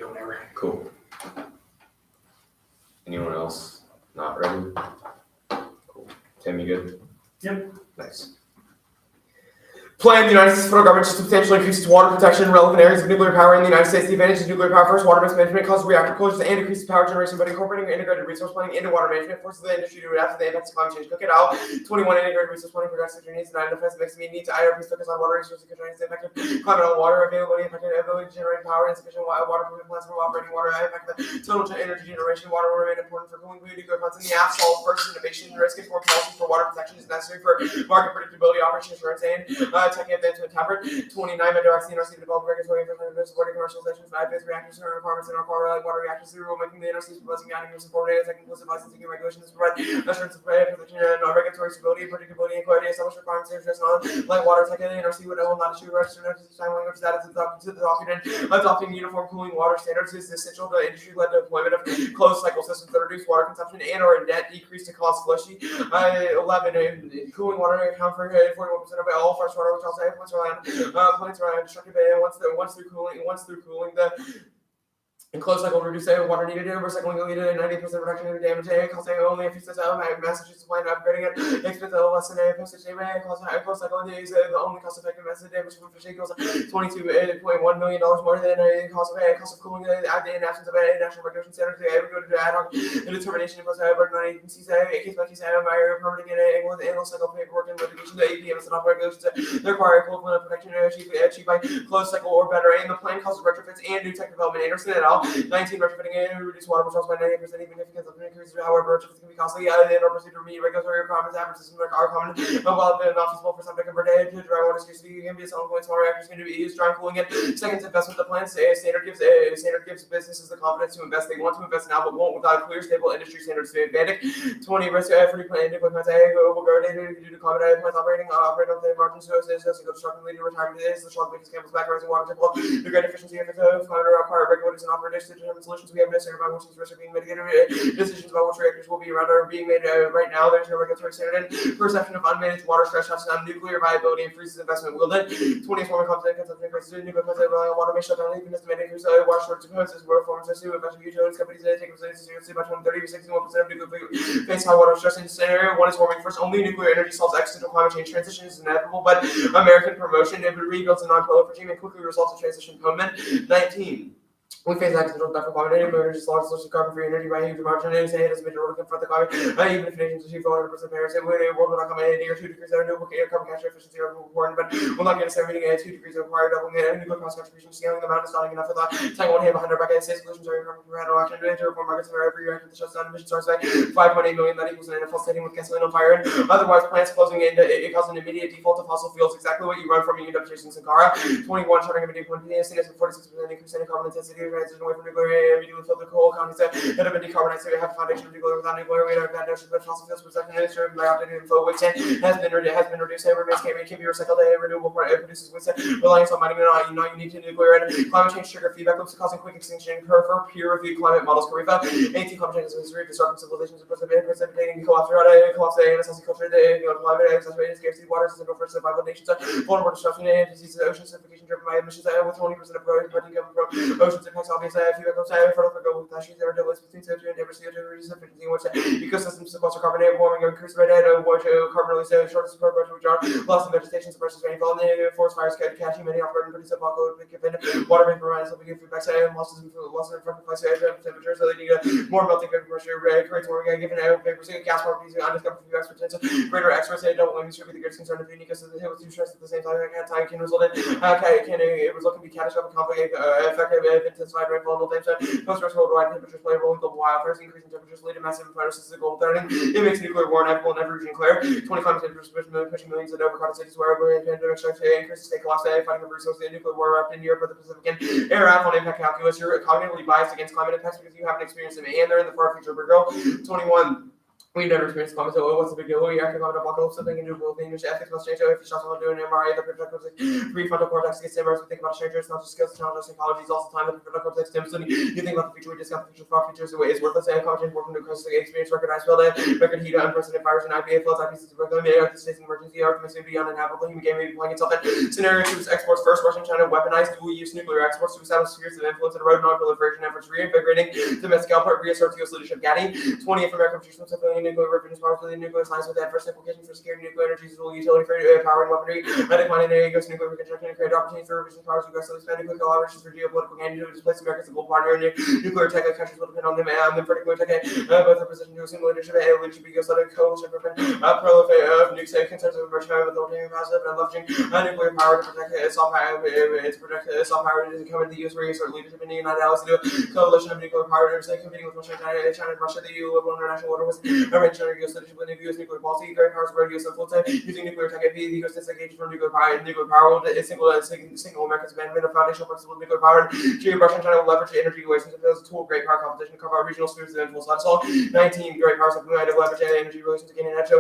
or whatever. Cool. Anyone else not ready? Cool. Tim, you good? Yep. Nice. Plan the United States federal government to substantially increase its water protection in relevant areas of nuclear power in the United States. The advantage of nuclear power first, water management causes reactor closures and increases power generation by incorporating integrated resource planning into water management, forces the industry to adapt to the impacts of climate change. Cook it out. 21 integrated resource planning progressive needs and LFS makes me need to IRPs focus on water resources controlling the effective climate on water availability, effective ability to generate power, insufficient water treatment plants from operating water, impact the total energy generation. Water will remain important for cooling food, nuclear plants in the app solves first innovation, risk informed policies for water protection is necessary for market predictability, operation assurance, and tech advancement. 29 directs the NRC to develop regulatory infrastructure supporting commercialization of advanced reactors and requirements in our core water reactors through rulemaking. The NRC is proposing adding new support data, inclusive licensing and regulations to provide assurance of protection and regulatory stability, predictability, and clarity. Establish requirements to address non-light water tech. The NRC will not issue registered notices time language that is document. Adopting uniform cooling water standards is essential to industry-led deployment of closed cycle systems that reduce water consumption and or in net decrease to cost flushy. 11 cooling water account for 41% of all fresh water, which also plants are destructive once through cooling the closed cycle reduce water needed in recycling lead to 90% reduction in damage costing only a few cents out. Massachusetts plan upgrading it expense less than a postage closed cycle is the only cost effective method. Damage from fish equals $22.1 million more than a cost of cooling in absence of a national regulation standards. They would go to ad hoc determination of burden on agencies case by case permitting an annual cycle paperwork and litigation. The APMs and operating regulations that require equivalent protection achieved by closed cycle or better. And the plan causes retrofits and new tech development. Anderson et al. 19 retrofitting and reduce water withdrawals by 90%, even if it increases. However, retrofits can be costly. They don't proceed to meet regulatory requirements. Average systems are common. While not feasible for some to convert to dry water scarcity, can be a selling point. Small reactors can be used dry cooling it. Second, investment. The plan standard gives businesses the confidence to invest. They want to invest now, but won't without clear, stable industry standards to advantage. 20 risk free plan nuclear plants will go due to climate plants operating on the margins. So go structurally leading to retirement. It is the strong biggest campus back rising water table. The great efficiency of climate require regulators and operators to determine solutions. We have necessary about which these risks are being mitigated. Decisions about which reactors will be around are being made right now. There's no regulatory standard. Perception of unmanaged water stress shuts down nuclear viability and freezes investment. Will then 20 former content consumption increases nuclear plants that rely on water may shut down even estimated increase water shortage occurs world forms as to investment utilities companies that take seriously by 2030 to 61% of nuclear face high water stress in scenario one is warming first. Only nuclear energy solves existential climate change. Transition is inevitable, but American promotion and rebuilds a non-polar regime and quickly resolves the transition component. 19. We face accidental death for climate energy, large sources of carbon-free energy by a huge margin. And say it has been to confront the climate. Even if nations achieve 100% Paris, the world will not come in near 2 degrees of renewable carbon capture efficiency are important, but we'll not get us everything at 2 degrees of required doubling the nuclear cost contribution. Scaling the amount is not enough for that. Tying one hand behind our back and say solutions are incoming from random action to reform markets for every reactor that shuts down emission source by 5.8 million. That equals an NFL stadium with gasoline on fire. And otherwise, plants closing in it causes an immediate default of fossil fuels. Exactly what you run from. You end up chasing Sankara. 21 shutting of a new point. 46% increase in carbon intensity. Transition away from nuclear. Immediately filled the coal economies that have been decarbonized. So we have a foundation of nuclear without nuclear. We don't have that notion, but fossil fuels production is driven by updated info. Waste has been reduced. It remains can be recycled. Renewable produces waste. Reliance on mining not unique to nuclear. And climate change trigger feedback loops causing quick extinction curve for peer-reviewed climate models. Carifa 18 climate change is history disrupting civilizations and precipitating collapse throughout and assessing culture. Climate exacerbating scarcity water is essential for survival of nations. Vulnerable destruction and diseases. Ocean acidification driven by emissions. With 20% of protein coming from oceans impacts obvious feedback loops. Fertile for global catastrophes. There are delays between CO2 and CO2 reduces efficiency in which ecosystems sequester carbon warming increase rate carbon release shortness of carbon withdrawn loss of vegetation suppresses rainfall and forest fires catch many off guard and produce apocalyptic event water vapor around so we get feedback and losses in front of temperatures so leading to more melting vapor pressure creates warming given vapors gas properties undiscovered feedbacks potential greater express don't let me should be the greatest concern of the ecosystem with two stress at the same time can result in can be catastrophic conflict effective intensified rainfall and post-stress worldwide temperatures play a role in global wildfires. Increasing temperatures lead to massive photosynthesis of global threatening. It makes nuclear war inevitable in every region clear. 25 temperatures pushing millions of overcrowded cities where pandemic strikes increases state collapse fighting over resources. The nuclear war erupted in Europe or the Pacific and air on impact calculus. You're cognitively biased against climate impacts because you haven't experienced them and they're in the far future. Brazil 21. We never experienced comments. Oh, what's the big deal? Oh, you actually got a buckle of something and do both English ethics must change. If you start someone doing an MRI, the prefrontal prefrontal cortex gets immersed. We think about strangers, not just skills, challenges, psychology. All the time. The prefrontal cortex stimulates. You think about the future. We discuss the future for our futures. The way is worthless and content working to cross the experience. Record ice field, record heat, unprecedented fires, and IPA floods. IPCs of Brooklyn. The Earth is facing emergency. Arguments may be uninhabitable. Human game may be playing itself in. Scenario 2 is exports first. Russian China weaponized dual-use nuclear exports to establish spheres of influence and erode non-proliferation efforts, reinvigorating domestic output, reasserts U.S. leadership. Gaddy. 20th American future civilian nuclear weapons powers with the nuclear science with adverse implications for security, nuclear energy, dual utility for power and weaponry, declining the U.S. nuclear reconstruction and create opportunities for revision powers to aggressively expand nuclear collaborations for geopolitical gain to displace America's global partner in nuclear tech. Countries will depend on them and for nuclear tech, both are positioned to assume leadership and leadership U.S. led coalition prevent proliferation of nukes concerns of emerging with authoritarian passive and leveraging nuclear power to protect soft power to come into the U.S. reassert leadership in the United Allies to do a coalition of nuclear power competing with Russia, China, and Russia. The EU liberal international order was arranged under U.S. leadership with the U.S. nuclear policy. Great powers spread U.S. influence using nuclear tech. The U.S. disengaged from nuclear power. Nuclear power will single America's amendment of foundational principle of nuclear power. Russia and China will leverage energy relations as a tool of great power competition to cover our regional spheres of influence. That's all. 19 great powers have united leverage energy relations to gain an edge.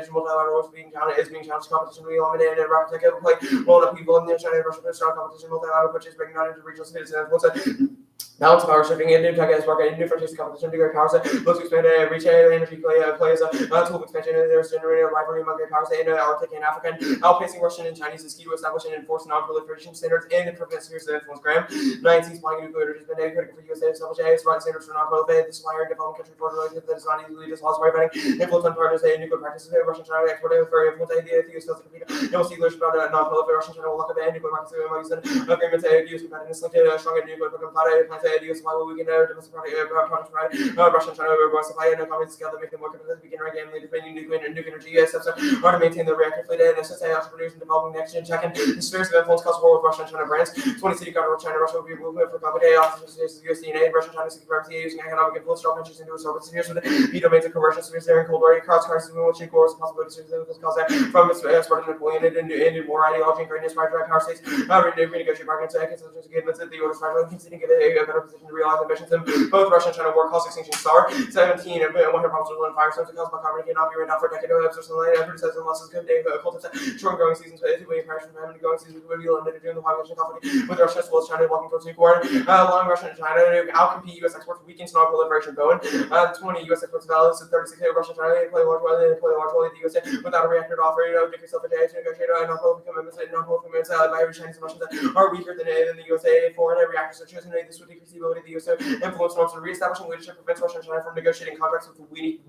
Multilateral is being challenged. Competition we eliminated and rapid tech play rolled up people in the China and Russia for strong competition. Multilateral which is breaking out into regional spheres of influence. Balance power shifting in new tech as market new frontiers competition to great powers looks to expand reach energy plays a tool of expansion and there's generating a rivalry among great powers in Arctic and African outpacing Russian and Chinese is key to establish and enforce non-proliferation standards and to prevent spheres of influence. Graham 19 supplying nuclear energy has been critical for USA to establish right standards for non-proliferation. The supplier and developing country for relationship that is not easily dislodged by preventing influence on partners and nuclear practices. Russian China export is very influence the US fails to compete. No see leadership about non-proliferation. Russian China will lock up the nuclear markets agreements US competitiveness linked to strong nuclear program plans US supply will weaken domestic products right. Russia and China will supply and economies scale that make them more competitive. Begin again lead defending nuclear energy US steps are to maintain the reactor fleet and SSA also producing developing next gen check-in. The spheres of influence cause war with Russia and China brands. 20 city government China Russia will be movement for complicated offices USDA Russia China seeking privacy using economic influence to interest into absorbent spheres with the domains of commercial spheres there in cold war crisis which equals possibilities of cause that from its spreading Napoleon into more ideology and greatness by power states renegotiate bargains and concessions agreements that the orders finally conceding give it a better position to realize ambitions in both Russia and China war cause extinction star 17 and 100 problems with firestones caused by carbon cannot be rendered for a decade of absurd land and criticized unless it's good day cultivates short growing seasons but it's way parish from having growing seasons would be limited during the population conflict with Russia as well as China walking towards nuclear allowing Russia and China to outcompete U.S. exports weakens non-proliferation Bowen 20 U.S. exports values of 36 Russia and China play large role the U.S. without a reactor to offer decrease self-advantage to negotiate non-proliferation commitments by every Chinese and Russians that are weaker than the USA foreign reactors are chosen this would decrease the ability of the U.S. to influence norms and reestablishing leadership prevents Russia and China from negotiating contracts with weak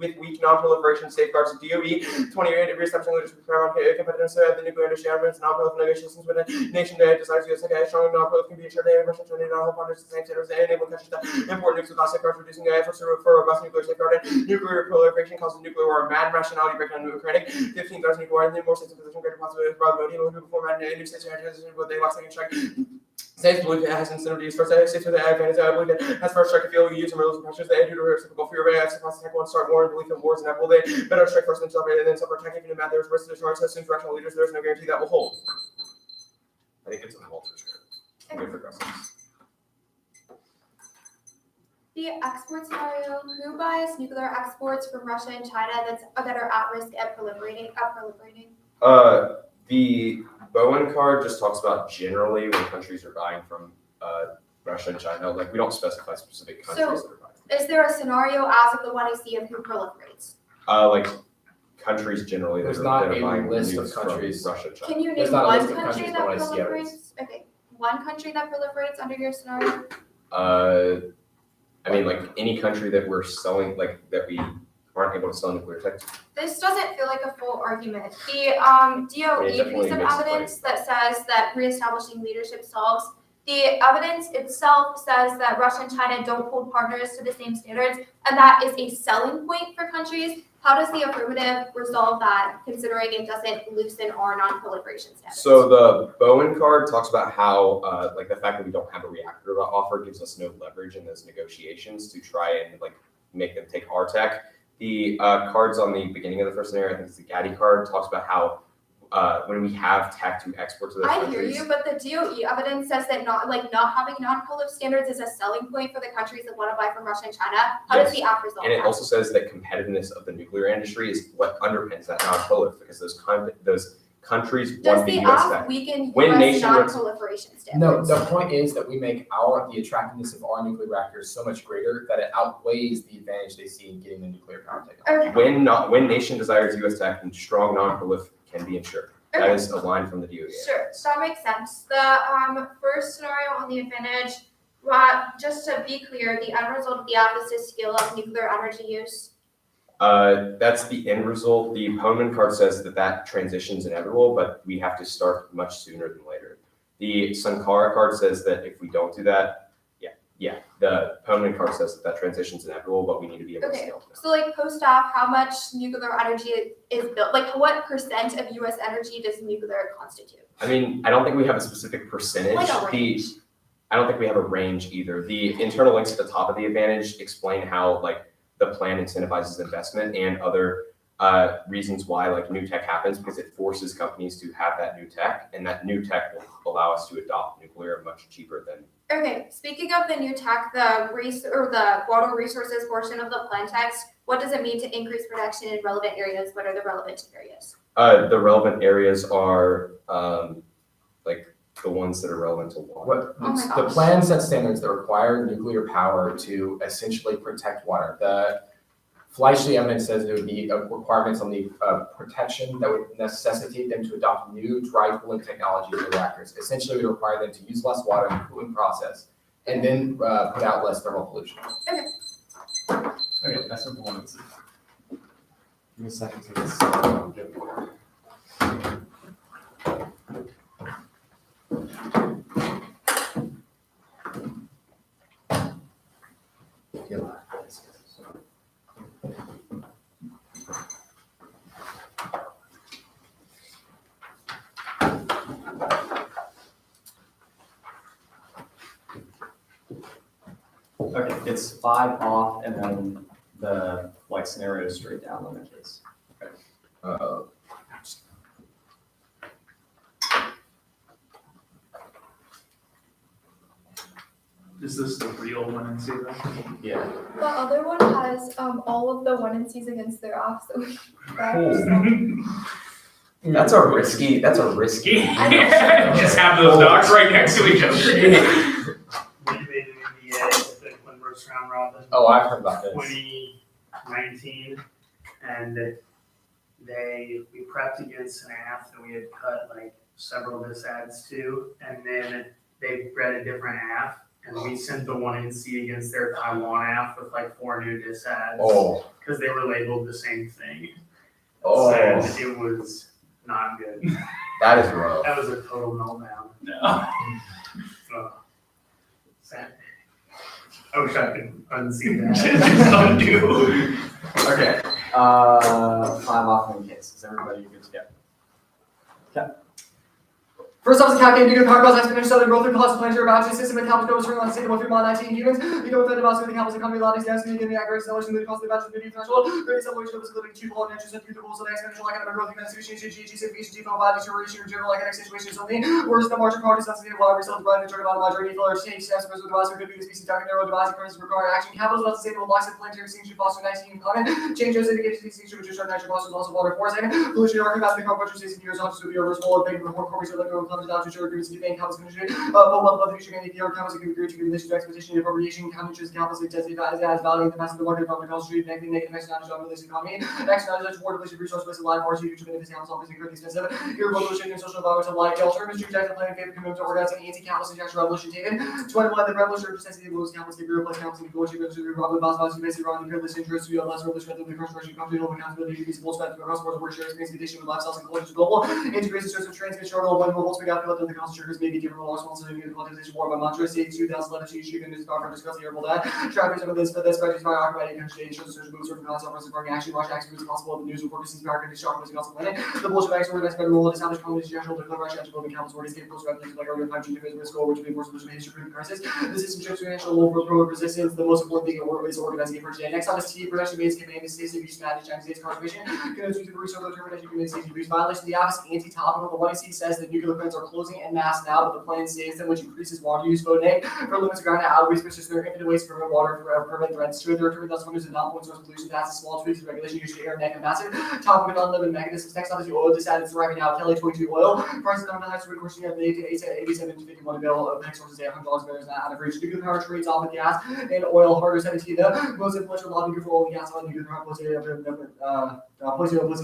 non-proliferation safeguards. DOE 28 reestablishing leadership competitiveness of the nuclear industry armaments non-proliferation negotiations with a nation that desires U.S. strong non-proliferation can be ensured that Russia and China not hold partners the same standards and enable countries to import nukes without safeguards, reducing efforts for robust nuclear safeguard and nuclear proliferation causes nuclear war. Mad rationality breakdown of Ukraine 15,000 nuclear and more states in position greater possibility of probability before mad nuke states with a last second strike. States believe it has incentive to use first states with the advantage believe it has first strike to feel use and rules and pressures that due to reciprocal fear of surprise attack one start war and belief in wars and will they better strike first and celebrate and then suffer attack even if there's risk to destroy assumes rational leaders there's no guarantee that will hold. I think it's a Walter's good for progressives. The export scenario: who buys nuclear exports from Russia and China that are at risk at proliferating? The Bowen card just talks about generally when countries are buying from Russia and China. Like we don't specify specific countries that are buying. Is there a scenario as of the one I see of who proliferates? Like countries generally. There's not a buying list of countries. Russia, China. Can you name one country that proliferates? Okay, one country that proliferates under your scenario. I mean, like any country that we're selling, like that we aren't able to sell nuclear tech to. This doesn't feel like a full argument. The DOE piece of evidence that says that reestablishing leadership solves. The evidence itself says that Russia and China don't hold partners to the same standards, and that is a selling point for countries. How does the affirmative resolve that, considering it doesn't loosen our non-proliferation status? So the Bowen card talks about how, like the fact that we don't have a reactor to offer gives us no leverage in those negotiations to try and like make them take our tech. The cards on the beginning of the first scenario, I think it's the Gaddy card, talks about how when we have tech to export to those I countries. hear you, but the DOE evidence says that not having non-prolif standards is a selling point for the countries that want to buy from Russia and China. How does the app result? And it that? also says that competitiveness of the nuclear industry is what underpins that non-prolif, because those countries want the Does the U.S. app back. weaken When U.S. nation- non-proliferation No, standards? the point is that we make the attractiveness of our nuclear reactors so much greater that it outweighs the advantage they see in getting the nuclear power technology. Okay. When nation desires U.S. tech, then strong non-prolif can be ensured. That is a line from the DOE. Sure, so that makes sense. The first scenario on the advantage, just to be clear, the end result of the app is to scale up nuclear energy use. That's the end result. The Poneman card says that transition is inevitable, but we have to start much sooner than later. The Sankara card says that if we don't do that, the Poneman card says that transition is inevitable, but we need to be able to scale it. So like post-op, how much nuclear energy is built? Like what percent of U.S. energy does nuclear constitute? I mean, I don't think we have a specific percentage. Like a range. I don't think we have a range either. The internal links at the top of the advantage explain how the plan incentivizes investment and other reasons why new tech happens, because it forces companies to have that new tech, and that new tech will allow us to adopt nuclear much cheaper than. Okay, speaking of the new tech, the water resources portion of the plan text, what does it mean to increase production in relevant areas? What are the relevant areas? The relevant areas are the ones that are relevant to water. The plan sets standards that require nuclear power to essentially protect water. The Fleischly evidence says there would be requirements on the protection that would necessitate them to adopt new dry cooling technology in the reactors. Essentially, we require them to use less water in the cooling process and then put out less thermal pollution. Okay, that's number one. Give me a second to this. Okay, it's 5 off, and then the scenario is straight down in the case. Is this the real one in season? Yeah. The other one has all of the 1 and C's against their off, so That's a risky. Just have those dogs right next to each other. We made an MBA, the Quinburgh's round robin. Oh, I've heard about this. 2019, and we prepped against an app that we had cut several disads to, and then they bred a different app. And we sent the 1 NC against their Taiwan app with 4 new disads. Oh. Because they were labeled the same thing. Oh. So it was not good. That is rough. That was a total meltdown. No. Sad. I wish I could unsee that. Just undo. Okay. 5 off in the case. Is everybody good to go? Okay. First off, is calculating nuclear power costs exponential southern growth through cost planetary boundary system and capital goes from on state of 3 19 humans. You know that about the capital's economy, a lot of extension, getting accurate acceleration, the cost of the batch of the threshold, great acceleration of the living cheap and interest and beautiful, so the exponential economic growth, extension, GG, simplification, GFO, body duration, general economic situations only. Worse than margin party sensitive, water results, bright, and turn about larger, any filler, change, steps, versus the device, could be the species, dark, narrow, device, occurrence, require action, capital, not sustainable, blocks of planetary extinction, foster 19 common, changes, indications, extinction, which is natural fossils, also water, force, and pollution, or capacity, carbon, stays in years, not to be a reversible, big, more corporates, electro, comes down to sugar, bank campus commission, but the future can be campus can be agreed to relation to expectation and appropriation, county choose campus intensity as value in the massive market from the cost street, negative external job release economy, external toward relation resource based line more to future benefits campus office incredibly expensive, irrevolution and social values of life, alternatives to protect the planet, favor commitment to organize an anti-campus injection revolution taken, 21 the revolution necessity of those campus can be replaced campus and negotiate to the problem of values basically around the privilege interest to less revolution than the construction company over accountability to be full spectrum across board work sharing experience condition with lifestyles and cultures global integration source of transmission or one mobile we got collected the cost triggers may be different laws also in the contestation war by mantra states 2011 to issue in this power discuss the herbal that traffic over this for this project by occupied constellation shows moves from concept versus parking action watch action is possible the news report is power condition sharp is also planet the bullshit acts organized by rule established community national declare Russia to build accountants where escape post revenue like our 5G defense score which will be more solution to history crisis the system shows financial low pro resistance the most important thing is organizing for today next on is T production based campaign is states abuse strategy United States conservation continues to research the termination community abuse violation the office anti-topical the 1AC says that nuclear plants are closing en masse now but the plan saves them which increases water use vote nay for limits ground out waste which is their infinite waste to prevent water prevent threats to their turn thus windows and not point source pollution that's a small tweaks to regulation use air net and massive topic of unlimited mechanisms next up is the oil decided thriving out Kelly 22 oil prices on the highest recording of the 87 to 51 bill of next sources $100 better than average nuclear power trades off with gas and oil harder 17 the most influential lobby for oil and gas on nuclear power policy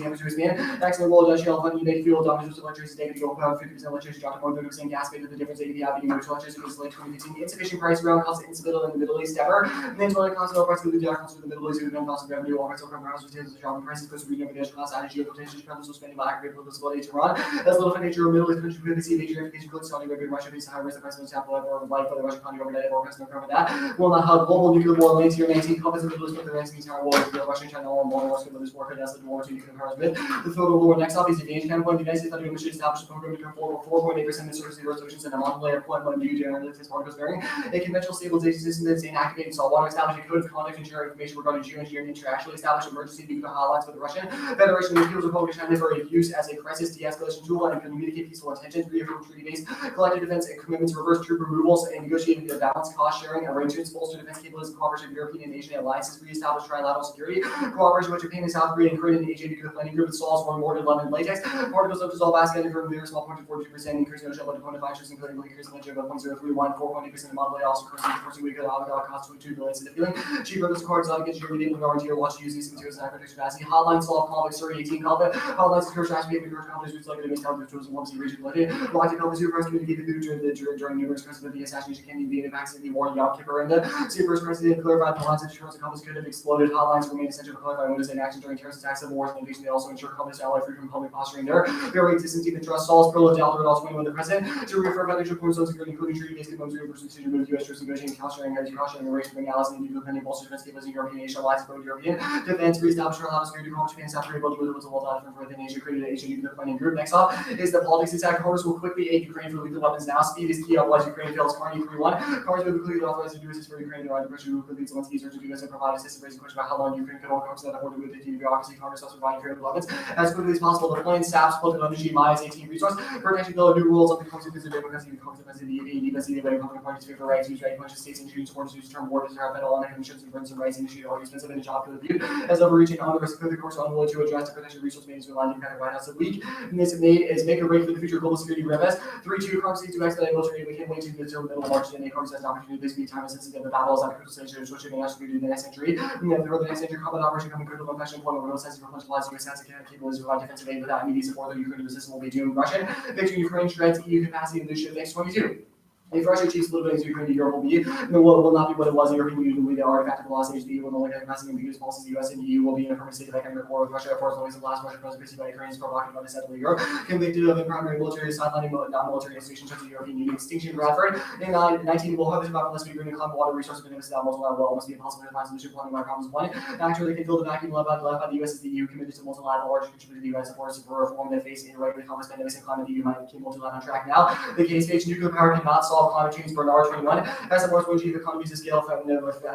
amateurs man excellent role does shell fund make fuel dominance with electricity data go about 50% electricity drop to more than 30% gas made the difference ADP having mutual electricity is late 2015 insufficient price around cost instability in the Middle East ever then total cost of price of the cost of the Middle East and cost of revenue all rights over house retailers shopping prices because we never get class energy rotation so spending by aggregate with visibility to run as little for nature of Middle East country we see major implications for Saudi Arabia Russia face high risk of president example or life for the Russian economy overnight or president from that will not have global nuclear war lanes here 19 compass in the Middle East with the ranks entire war the Russian China all more wars with this war could as the war to nuclear powers with the total war next up is the advantage kind of point the United States federal mission established a program to come forward 4.8% of sources resolutions and a monthly layer point one view generally this market bearing a conventional stabilization system that's inactivating saltwater establish a code of conduct and share information regarding geoengineering and internationally establish emergency nuclear hotlines with the Russian Federation of the People's Republic of China for use as a crisis de-escalation tool and communicate peaceful intentions, reaffirm treaty-based collective defense and commitments, reverse troop removals, and negotiating the balanced cost-sharing arrangements, bolster defense capabilities, cooperation with European and Asian alliances, reestablish trilateral security, cooperation with Japan and South Korea, and Korean and Asian nuclear planning group installs more mortar, London latex, particles of dissolved basket from near small 0.42%, increasing no shell by 0.5%, including increasing the by 0.031, 4.8% of model also currency we could cost $22 billion to the feeling. Cheaper those cards on against your medium guarantee or watch use these materials and protection capacity. Hotline solve conflict 18 conflict. Hotline secure strategy behavior companies which like to make help tools and once the region related. Locked companies who first communicate the future during numerous crises of the assassination can be in vaccine the war and Yom Kippur and the first president clarified the lines of insurance and companies could have exploded. Hotlines remain essential to clarify what is in action during terrorist attacks and wars and invasion. They also ensure companies ally free from public posturing their very existence even trust Saul's Perlo Delta and also when the president to reaffirm financial cornerstones security including treaty-based components of decision move U.S. troops negotiating cost-sharing energy cost-sharing and race bring allies and new depending bolster defense capabilities in European Asia allies for European defense reestablish our security from Japan South Korea both with a world from within Asia created an Asian nuclear planning group. Next up is the politics attack. Congress will quickly aid Ukraine for lethal weapons now. Speed is key, otherwise Ukraine fails. Carney 3-1. Congress will quickly authorize to do assist for Ukraine to ride the pressure who could lead Zelensky's urgent U.S. and provide assistance, raising question about how long Ukraine could hold Congress that afforded with the bureaucracy. Congress also provide Ukraine with weapons as quickly as possible. The plane SAPs floated on the Maya's 18 resource protection bill new rules of the Congress because the Congress of the Republican Party's favor rights use right punches states and students supporters use term war to have federal and insurance and burdensome rights initiated all expensive and job to the view as overreaching on the risk of the course unwilling to address the protection resource management line in the White House a week. And this made is make a break for the future of global security RFS. 3-2 Congress needs to expedite military we can't wait to until the middle of March and Congress has an opportunity to be time sensitive the battles on crucial stations which national security in the next century. And then for the next century combat operation coming critical fashion employment real sense for potentialized US has capabilities to provide defensive aid without immediate support that Ukraine resistance will be doomed. Russian victory Ukraine shreds EU capacity and leadership next 22. If Russia achieves little bit Ukraine to Europe will be, will not be what it was. The European Union will be the artifact of the lost age. The EU will no longer have capacity and because policies. The US and EU will be in a permanent state of economic war with Russia. For as long as the last Russian president by Ukraine is provocative of the central Europe, convicted of primary military sidelining non-military institutions such as the European Union. Extinction Bradford. In 19 will have this about unless we agree to climate water resources benefits that multilateral well must be impossible to find solution planning my problems. One, actually they fill the vacuum left by the US as the EU committed to multilateral large contributed to the US supports for reform that face in regular commerce pandemics and climate. The EU might keep multilateral on track now. The case stage nuclear power cannot solve climate change for an 21. As the most will achieve economies of scale from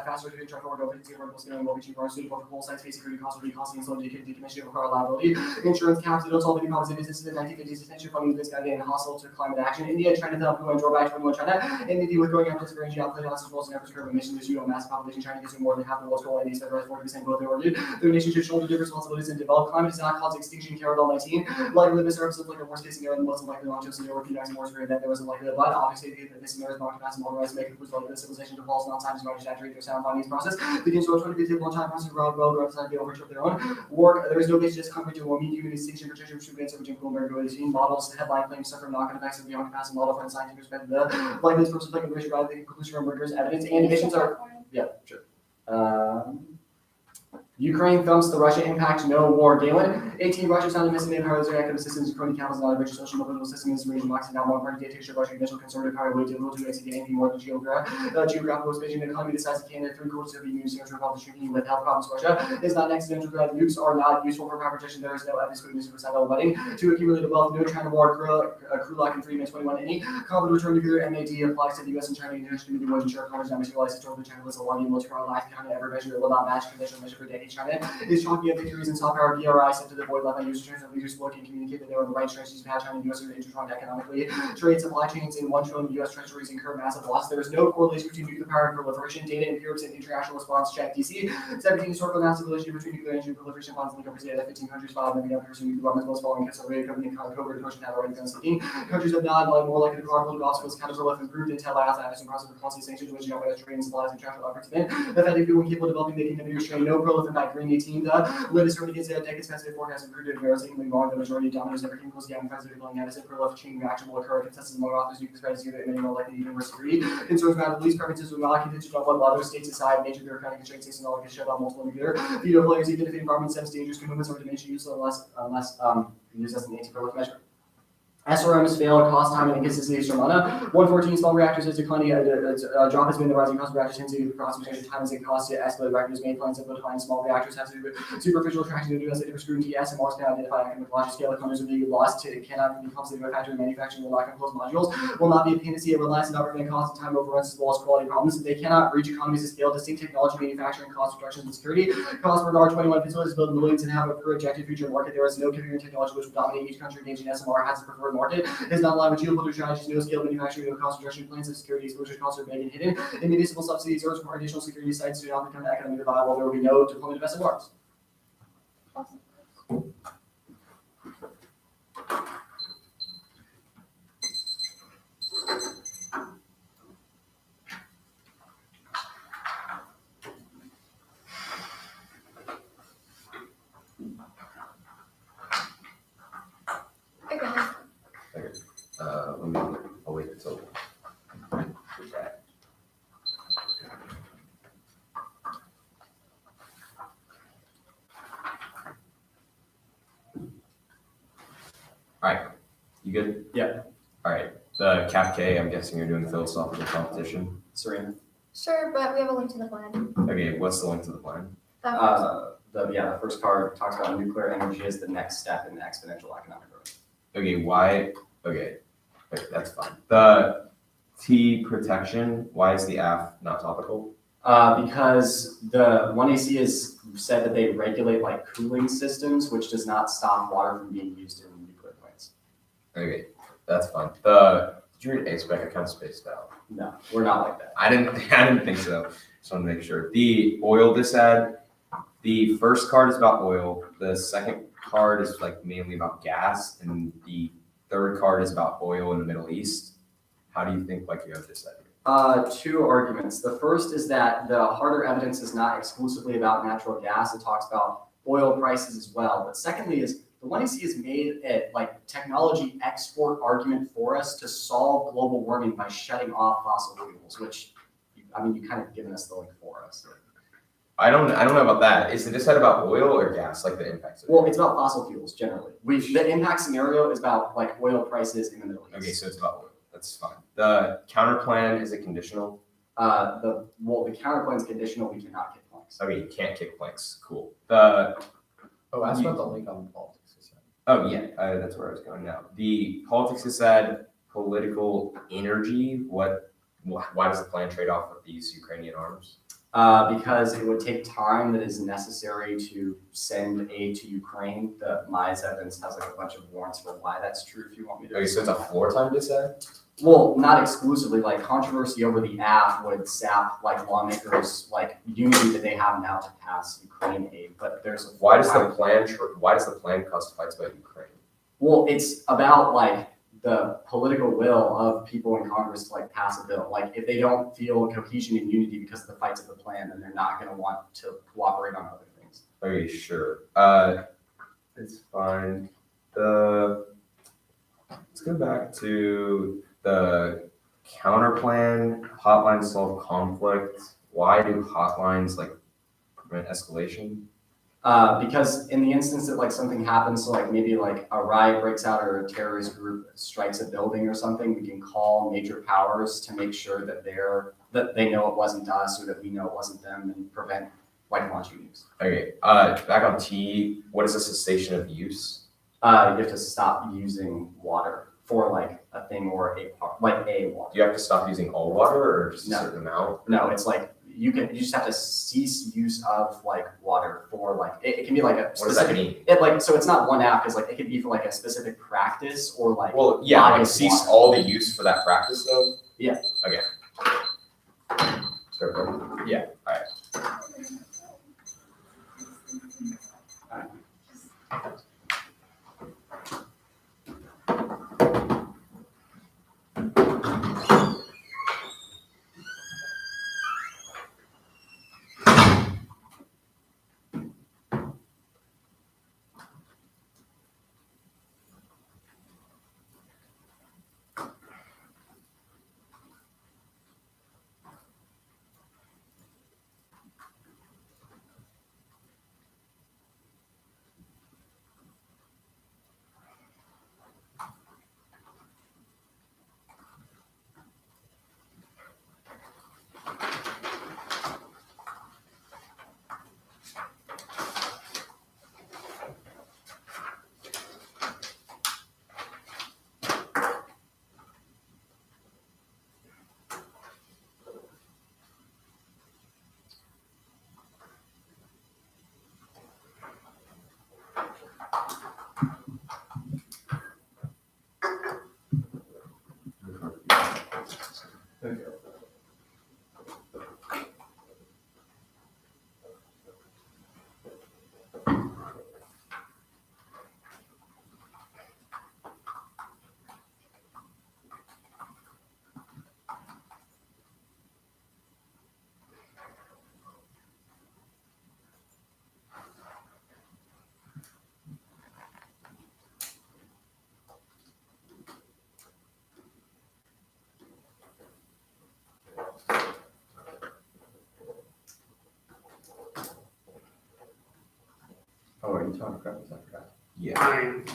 faster to control or vertical scaling will be cheaper and suitable for full size space security costs will be costing and slow decommission of require liability. Insurance caps that don't solve any problems in business in the 1950s attention funding this guy and hostile to climate action. India, China, who and drawback 21 China. India with growing efforts for energy output as well as an efforts curve emission issue on mass population. China consumes more than half the world's coal and these federal 40% both ordered. The nation should shoulder different responsibilities and develop climate does not cause extinction carried on 19. Likely this services like a worst case scenario and most likely not just in Europe recognizing more severe that there was a likelihood, but obviously that this scenario is not capacity motorized make it like the civilization defaults non time to exaggerate their sound findings process. Begins to 2050 one time process around well outside the overture of their own work. There is no basis concrete to meet human extinction protection which advance which Bloomberg related models. The headline claims suffer knock-on effects of beyond capacity model from scientific perspective. The like this person like a ratio the conclusion from rigorous evidence and emissions are sure. Ukraine thumps the Russia impact, no war. Galen. 18. Russia sounded missing in powers of economic systems, crony capitals, and other social and political systems in this region. Marks now one party dictatorship, Russian conventional conservative power would able to execute anything more than geographical expansion. The economy the size of Canada, 3/4 of the Union States Republic shrinking with health problems. Russia is not next to neutral. Nukes are not useful for power protection. There is no evidence for suicidal wedding. To accumulate wealth, no China war, Krulak and 3/21. Any conflict return nuclear MAD applies to the US and China. International community was ensure Congress not materialized historically. China was a long military life. China ever measure it will not match conventional measure for decades. China is talking of victories in soft power. BRI said to the void left by users terms of leaders working and communicate that they were on the right strategies to have China and US are intertwined economically. Trade supply chains in 1 trillion US treasuries incur massive loss. There is no correlation between nuclear power and proliferation. Data empirics and international response check. DC 17 historical analysis of the relationship between nuclear energy and proliferation bonds in the countries that 15 countries filed maybe not pursuing nuclear bombs most following Soviet company and covert Russian have already done speaking. Countries have not like more likely to cause political obstacles counterprolife improved intel labs and some process of policy sanctions which are trade and supplies and travel efforts then. The fact that people capable of developing they can never strain no proliferate by green 18 latest turn against the decades specific forecast improved and embarrassingly wrong. The majority of dominoes never chemicals the advertising deploying that is if proliferate chain reaction will occur. Consensus among authors nuclear strategy that many more likely even worse degree. Concerns about police preferences will not contingent on what other states decide. Major bureaucratic constraints and all get shut out multiple nuclear. Veto players even if the environment sends dangerous commitments or diminishing use unless used as an anti-proliferation measure. SRMs fail, cost, time, and inconsistency of Shermana. 114 small reactors is declining. Drop has been the rising cost of reactors, intensity, cost, time, as it costs to escalate reactors, main plans of decline. Small reactors have superficial attraction to do as they scrutiny. SMRs can identify economic large scale economies of being lost to cannot be compensated by factory manufacturing will not compose modules, will not be a panacea of reliance and operating cost and time overruns as well as quality problems. They cannot reach economies of scale, distinct technology, manufacturing, cost reductions, and security. Cost per R21 facilities build millions and have a projected future market. There is no coherent technology which will dominate each country. Engaging SMR has a preferred market. Is not aligned with geopolitical strategies, no scale manufacturing, no cost reduction plans of security exposure costs are vague and hidden. And municipal subsidies or for additional security sites do not become economically viable. There will be no deployment of SMRs. I'll wait until. Alright, you good? Yeah. Alright, the Cap K, I'm guessing you're doing philosophical competition. Serena. Sure, but we have a link to the plan. Okay, what's the link to the plan? The first card talks about nuclear energy as the next step in exponential economic growth. Okay, why? Okay, that's fine. The T protection, why is the AF not topical? Because the 1AC has said that they regulate like cooling systems, which does not stop water from being used in nuclear plants. Okay, that's fine. Did you read A-Spec? I kind of spaced out. No, we're not like that. I didn't think so. Just want to make sure. The oil disad, the first card is about oil. The second card is like mainly about gas, and the third card is about oil in the Middle East. How do you think like you have this idea? Two arguments. The first is that the harder evidence is not exclusively about natural gas. It talks about oil prices as well. But secondly is the 1AC has made a like technology export argument for us to solve global warming by shutting off fossil fuels, which I mean you kind of given us the link for us. I don't know about that. Is it just about oil or gas, like the impacts of it? Well, it's about fossil fuels generally. The impact scenario is about like oil prices in the Middle East. Okay, so it's about oil. That's fine. The counter plan, is it conditional? The counter plan is conditional. We cannot kick planks. Okay, you can't kick planks. Cool. Ask about the link on politics. Oh yeah, that's where I was going now. The politics is said political energy. Why does the plan trade off with these Ukrainian arms? Because it would take time that is necessary to send aid to Ukraine. The MISE evidence has like a bunch of warrants for why that's true. If you want me to. Okay, so it's a floor time disad? Well, not exclusively. Like controversy over the AF would sap like lawmakers like unity that they have now to pass Ukraine aid. But there's why does the plan cause fights about Ukraine? Well, it's about like the political will of people in Congress to like pass a bill. Like if they don't feel cohesion and unity because of the fights of the plan, then they're not going to want to cooperate on other things. Okay, sure. It's fine. Let's go back to the counterplan. Hotlines solve conflict. Why do hotlines like prevent escalation? Because in the instance that like something happens, so like maybe like a riot breaks out or a terrorist group strikes a building or something, we can call major powers to make sure that they know it wasn't us or that we know it wasn't them and prevent like launching nukes. Okay, back on T, what is a cessation of use? You have to stop using water for like a thing or a part, like a water. Do you have to stop using all water or just No. a certain amount? No, it's like you just have to cease use of like water for like it can be like a What does that mean? It like so it's not one app, it's like it could be for like a specific practice or like Well, yeah, body like of cease water. all the use for that practice though? Yeah. Okay. Start going? Yeah, alright. Oh, are you talking about I forgot. Yeah. Fine.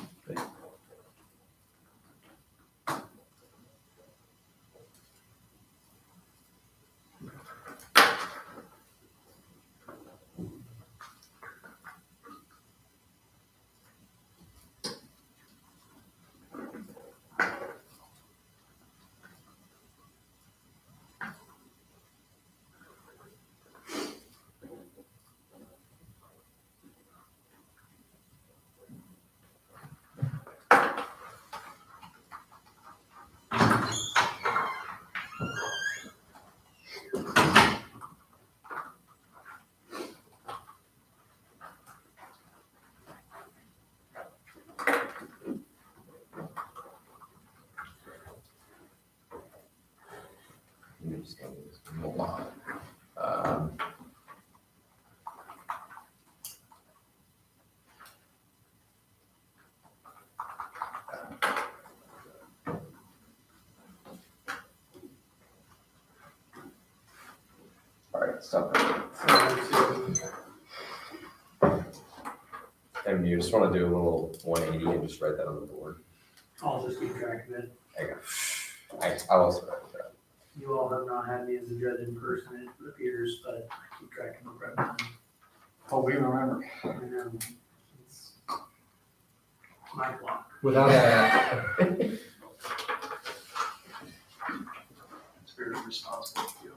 Let me just go with this. Hold on. Alright, stop. And you just want to do a little 180 and just write that on the board. I'll just keep track of it. There you go. I will also write it down. You all have not had me as a judge in person, it appears, but I keep track of my prep. Oh, we remember. I know. It's my block. Without a, It's very responsible of you.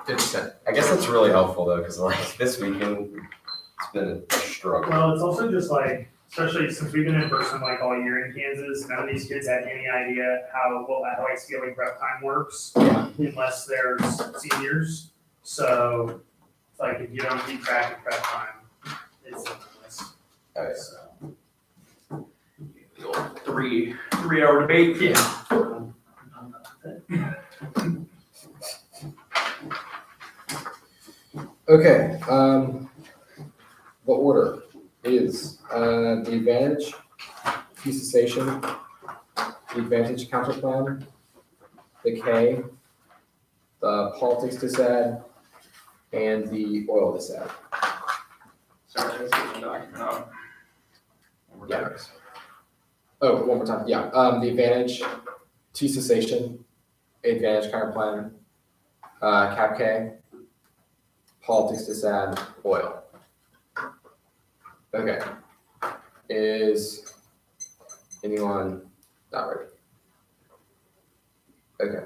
It's, I guess that's really helpful though, because like this weekend, it's been a struggle. Well, it's also just like, especially since we've been in person like all year in Kansas, none of these kids had any idea how athletic scaling prep time works unless they're seniors. So it's like if you don't keep track of prep time, it's meaningless. Oh, yeah. So. The old three-hour debate. Yeah. okay, the order is, the advantage, P cessation, the advantage counter plan, the K, the politics disad, and the oil disad. Sorry, let's get the document up. Yeah. Oh, one more time. Yeah. The advantage, T cessation, advantage counterplan, cap K, politics disad, oil. Okay. Is anyone not ready? Okay.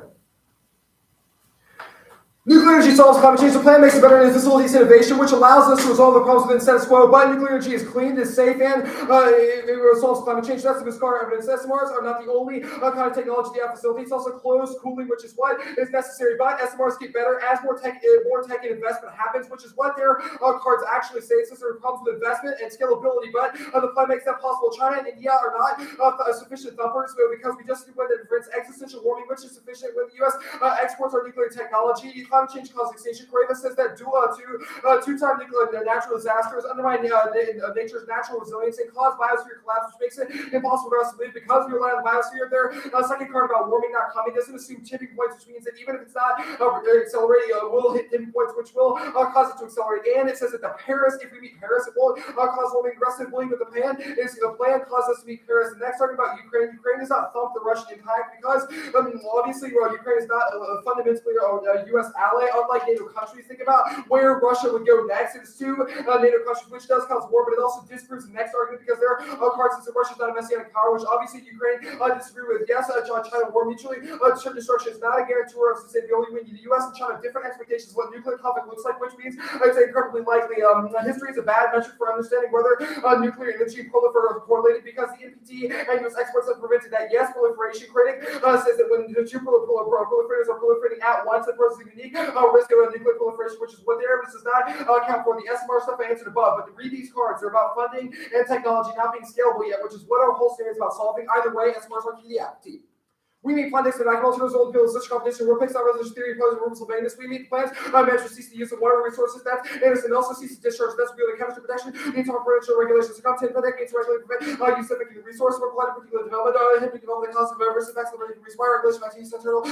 Nuclear energy solves climate change. The plan makes it better and facilitates innovation, which allows us to resolve the problems within status quo. But nuclear energy is clean, is safe, and it solves climate change. That's the Viscar evidence. SMRs are not the only kind of technology they have facilitates. Also closed cooling, which is what is necessary. But SMRs get better as more tech and investment happens, which is what their cards actually say. Since there are problems with investment and scalability, but the plan makes that possible. China and India are not sufficient thumpers because we just went into existential warming, which is sufficient when the U.S. Exports our nuclear technology. Climate change causes extinction. Cueva says that two-time nuclear natural disasters undermine nature's natural resilience and cause biosphere collapse, which makes it impossible for us to live because we rely on the biosphere. Their second card about warming not coming doesn't assume tipping points, which means that even if it's not accelerating, will hit tipping points, which will cause it to accelerate. And it says that if we meet Paris, it won't cause warming. Aggressive bullying with the plan causes us to meet Paris. And next, talking about Ukraine. Ukraine does not thump the Russian impact because obviously Ukraine is not fundamentally a U.S. ally, unlike NATO countries. Think about where Russia would go next. It's to NATO countries, which does cause war, but it also disproves the next argument because their cards since Russia's not a messianic power, which obviously Ukraine disagree with. Yes, China war mutually destruction is not a guarantor of sustainability. When the U.S. and China have different expectations of what nuclear conflict looks like, which means it's incredibly likely. History is a bad metric for understanding whether nuclear energy proliferated correlated because the NPT and U.S. experts have prevented that. Yes, proliferation critic says that when the two proliferators are proliferating at once, the process is unique risk of nuclear proliferation, which is what the evidence does not account for. The SMR stuff I answered above, but to read these cards, they're about funding and technology not being scalable yet, which is what our whole series is about solving. Either way, SMRs are key. Yeah, T. We meet plans and agriculture result pills, such competition, workplace resolution theory, opposing rules of Venus. We meet plans, management cease the use of water resources. That's innocent. Also cease discharge. That's really chemistry protection. Needs operational regulations. The content protect needs to regulate prevent use of the resource for applying particular development. Inhibit development costs of risk effects of regulation regulation vaccine central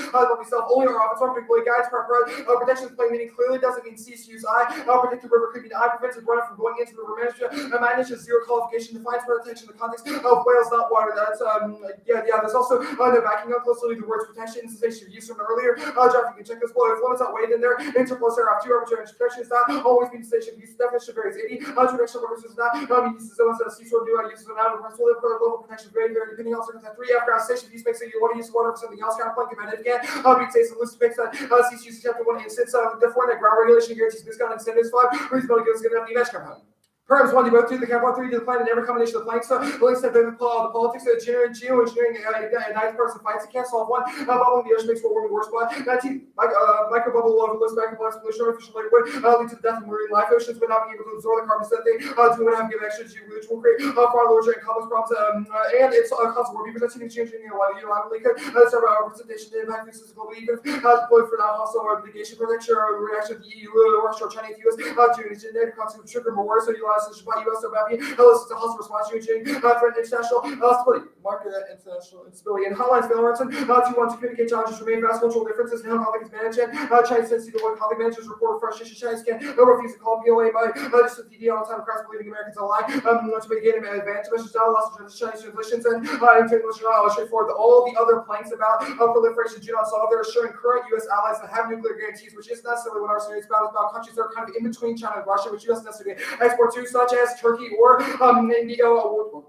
self only our office particularly guides protection plain meaning clearly doesn't mean cease use. Protect the river creeping. Prevents the runoff from going into the river management. Manages zero qualification defines protection in the context of whales, not water. That's there's also no backing up closely the words protection cessation used from earlier. Jeff, you can check this below. If limits outweigh, then their interpolus are two arbitrary protection is not always mean cessation. Use definition varies 80. Protection purposes is not mean uses of seashore new uses of noun principle level protection very depending on circumstance. 3 after station use makes it you want to use water for something else. Kind of plan competitive again. Be safe and list makes that cease use chapter 1 instance therefore that ground regulation guarantees discount incentives 5 reasonable goods going to have the mesh compound. Perms 1 to both 2, the cap 1 3 to the plan and every combination of the planks. The links have been the politics of geoengineering ignites parts of fights. It can't solve one. Bubbling the ocean makes for warming worse. But 19 micro bubble overloads microblast pollution artificial liquid lead to the death of marine life. Oceans would not be able to absorb the carbon that they do and have give extra G, which will create far larger and complex problems. And it's cause war because that's geoengineering unilaterally could serve representation to impact this globally even deployed for non-hostile or mitigation protection or reaction of the EU, Russia, or China, the US to genetic consequence of sugar more so you by U.S. or Bappy, elicits a hostile response to threat international stability, market international instability, and hotlines fail Ransom to want to communicate challenges remain vast cultural differences in how conflict is managed. Chinese tendency to avoid conflict managers report frustration. Chinese can refuse to call PLA by just the DD all the time. Crowds believing Americans are lying. To mitigate advantage messages out, lots of Chinese translations and English are not straightforward. All the other planks about proliferation do not solve. They're assuring current U.S. allies that have nuclear guarantees, which is necessarily what our series is about. It's about countries that are kind of in between China and Russia, which U.S. necessarily export to, such as Turkey or India or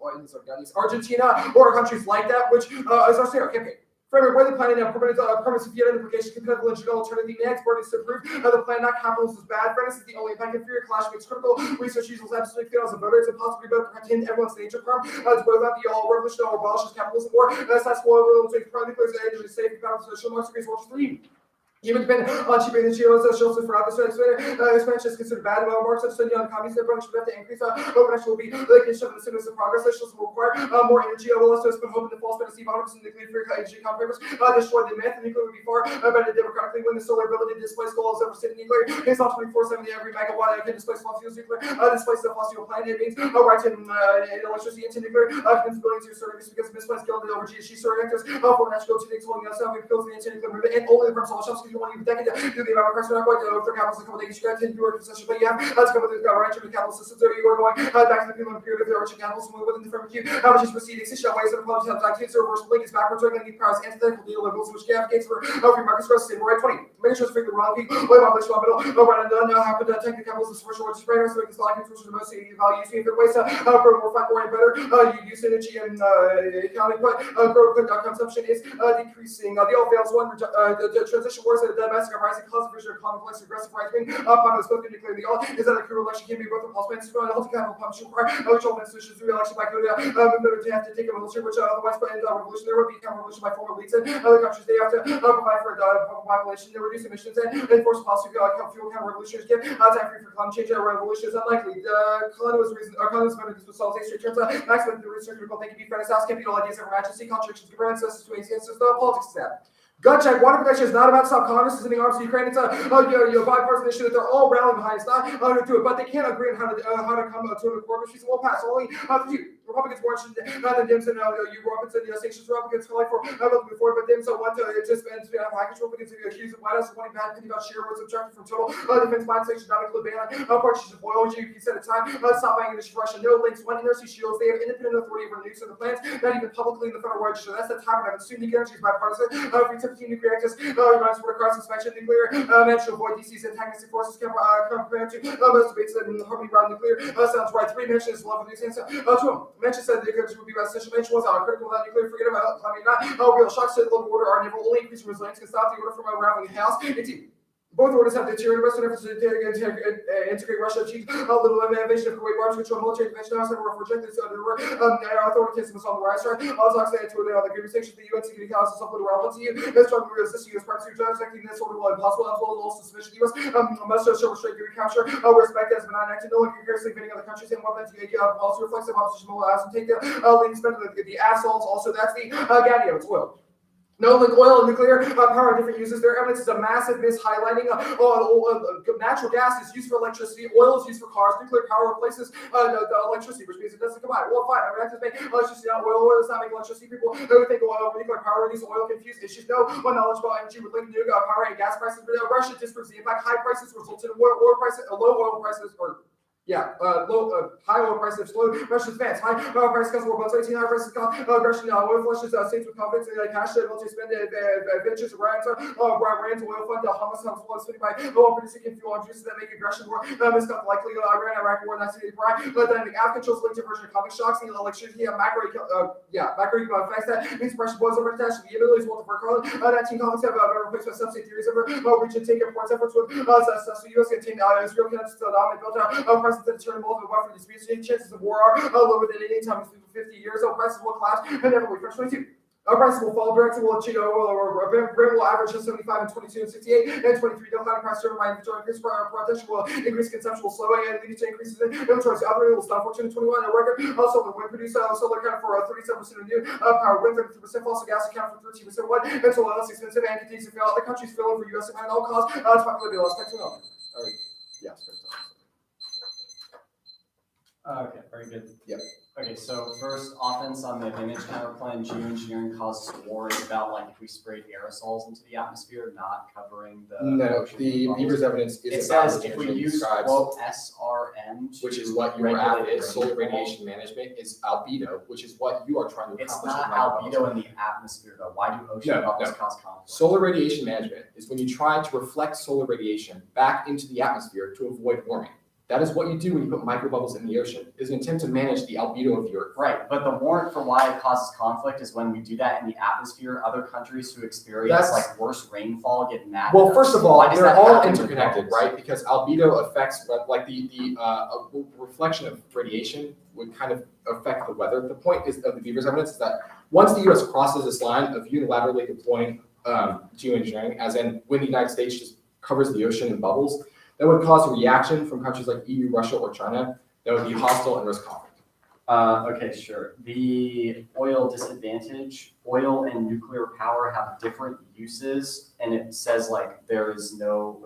Argentina or countries like that, which is our scenario campaign. Further, where the plan now permits via implication compatible and general alternative the next word is to prove that the plan not capitalist is bad. Fairness is the only impact. Inferior clash makes critical research users absolutely fail as a voter. It's impossible to pretend everyone's nature firm to both out the all revolution or abolishes capitalism or that's why we're to prime nuclear energy safe and compatible social marks against World 3. Even depend on cheap energy shelters for atmospheric expansion is considered bad. Marks have studied on communist production we have to increase production will be the condition of the stimulus of progress. Socialism will require more energy. Will also put hope in the false fantasy of 100% nuclear free energy confirmers. Destroy the myth. The nuclear would be far better democratically when the solar ability to displace coal is over sitting nuclear. It's not 24/7 every megawatt can displace fossil fuels nuclear. Displace the fossil fuel planet. It means right to electricity into nuclear. Convince billions of service because misplaced killed over GHG reactors. For natural to things holding us up. It kills the anti-nuclear movement and only the firm solutions to you want you decade to the amount of cars not quite if their capital is a couple days, you got 10 fewer concessions, but yeah, let's go with the right to the capital systems. So you are going back to the people period of the origin capital, so within the firm queue, how much is proceeding, six ways of apology, how to so reverse link is backwards, or going to powers antithetical deal levels, which advocates for free market growth, stable right 20. Make sure it's frequent round peak, way population middle, run and done, how could take the capitals of social origin spread, so we can select which the most value, see if there ways to grow more fat, more and better, you use synergy and economic, but growth consumption is decreasing. The all fails one, the transition wars that the domestic uprising cause of complex aggressive right wing, populist both nuclear the all is that a crew election can be both a pulse man, so healthy capital punch, control institutions, re-election by Korea, better to have to take a military, which otherwise put in the revolution, there would be a revolution by former elites in other countries. They have to provide for the population, they reduce emissions and enforce policy fuel counter revolutionaries give time free for climate change. A revolution is unlikely. The colonialism voted to solve straight turns out maximum the research critical thinking, be fairness, house, can't be all ideas of majesty, contradictions, governance, to instances, the politics is that. Gut check. Water protection is not about stop Congress sending arms to Ukraine. It's a bipartisan issue that they're all rallying behind. It's not to do it, but they can't agree on how to come to an accord, which is will pass. Only Republicans more interested than Dems and you Republicans and sanctions. Republicans calling for looking forward, but Dems want to just spend package. Republicans accused of White House of wanting bad opinion about sheer words obstructed from total defense mind sanctions, not include ban on purchases of oil. GDP said it's time stop buying ammunition from Russia. No links. One NRC shields. They have independent authority over nukes and the plans, not even publicly in the federal register. That's the time when I've assumed nuclear energy is bipartisan. Free 17 nuclear access. United Sport across inspection nuclear. Managed to avoid DC's antagonistic forces compared to most debates and harmony around nuclear. Sounds right. 3 mentions love of these things. 2 mentions said the country would be essential. Mention was critical without nuclear. Forget about real shocks to the global order. Our naval only increasing resilience can stop the order from unraveling the house. Both orders have deteriorated Western efforts to integrate Russia, achieve a little invasion of Kuwait, arms control, military intervention, house, and rejected this authoritism is on the rise. All talks to the agreement sanctions, the UN security council, something relevant to you. This struggle resist U.S. privacy judges, acting this order will impossible, as well as also sufficient U.S. Must show restraint, recapture, respect as benign action, no one can carelessly invading other countries, and weapons, policy reflects the opposition, will ask and take the leading spend of the assholes. Also, that's the Gadio, it's will. No, like oil and nuclear power have different uses. Their evidence is a massive mishighlighting. Natural gas is used for electricity. Oil is used for cars. Nuclear power replaces the electricity, which means it doesn't combine. Well, fine. I'm going to have to make electricity, not oil. Oil does not make electricity. People who think nuclear power and these oil confused issues. No knowledge about energy with linked nuclear power and gas prices. But Russia disproves the impact. High prices resulted in low oil prices, high oil prices slow Russia's advance. High oil prices cause war boats. 18 high prices cause Russian oil flushes states with confidence in cash and military spend ventures Iran's oil fund Hamas helps flow spending by oil producing fuel and juices that make aggression more miscount likely Iran Iraq war 1985. Dynamic Af controls linked to version economic shocks and electricity macroeconomic effects that means pressure boils over catastrophe. The abilities will defer 19 conflicts have replaced by substate theories over region take imports efforts with successful U.S. contain Israel connects to dominate built out that determine multiple weapon disputes, chances of war are lower than any time in 50 years. So prices will collapse and never will be 22. Prices will fall. Brexit will achieve Brent will average 75 and 22 and 68 and 23. Declining price driven by inventory increase protection will increase consumption will slow and lead to increases in inventories. Operating will stop 14 to 21. A record also the wind produce solar account for 37% of new power. Wind 33%. Fossil gas account for 13%. What? And so less expensive and continues to fail. Other countries failing for U.S. at all costs. It's popularity lost. Back to All right. Yes. Okay, very good. Yep. Okay, so first, offense on the image counter plan, geoengineering causes war is about like if we sprayed aerosols into the atmosphere, not covering the ocean the bubbles. Beaver's evidence It is says about if we geoengineering use describes, quote SRM, which is what you were at, regulated is solar rainfall. radiation management, is albedo, which is what you are trying to It's accomplish. not with albedo in the atmosphere though. Why do ocean No, bubbles no. cause conflict? Solar radiation management is when you try to reflect solar radiation back into the atmosphere to avoid warming. That is what you do when you put microbubbles in the ocean. It is an attempt to manage the albedo of the Earth. Right, but the warrant for why it causes conflict is when we do that in the atmosphere, other countries who experience like worse rainfall get mad. Well, at first us. of all, Why does they're that all happen with interconnected, bubbles? right? Because albedo affects like the reflection of radiation would kind of affect the weather. The point is of the Beaver's evidence is that once the U.S. crosses this line of unilaterally deploying geoengineering, as in when the United States just covers the ocean in bubbles, that would cause a reaction from countries like EU, Russia, or China that would be hostile and risk conflict. Okay, sure. The oil disadvantage, oil and nuclear power have different uses, and it says like no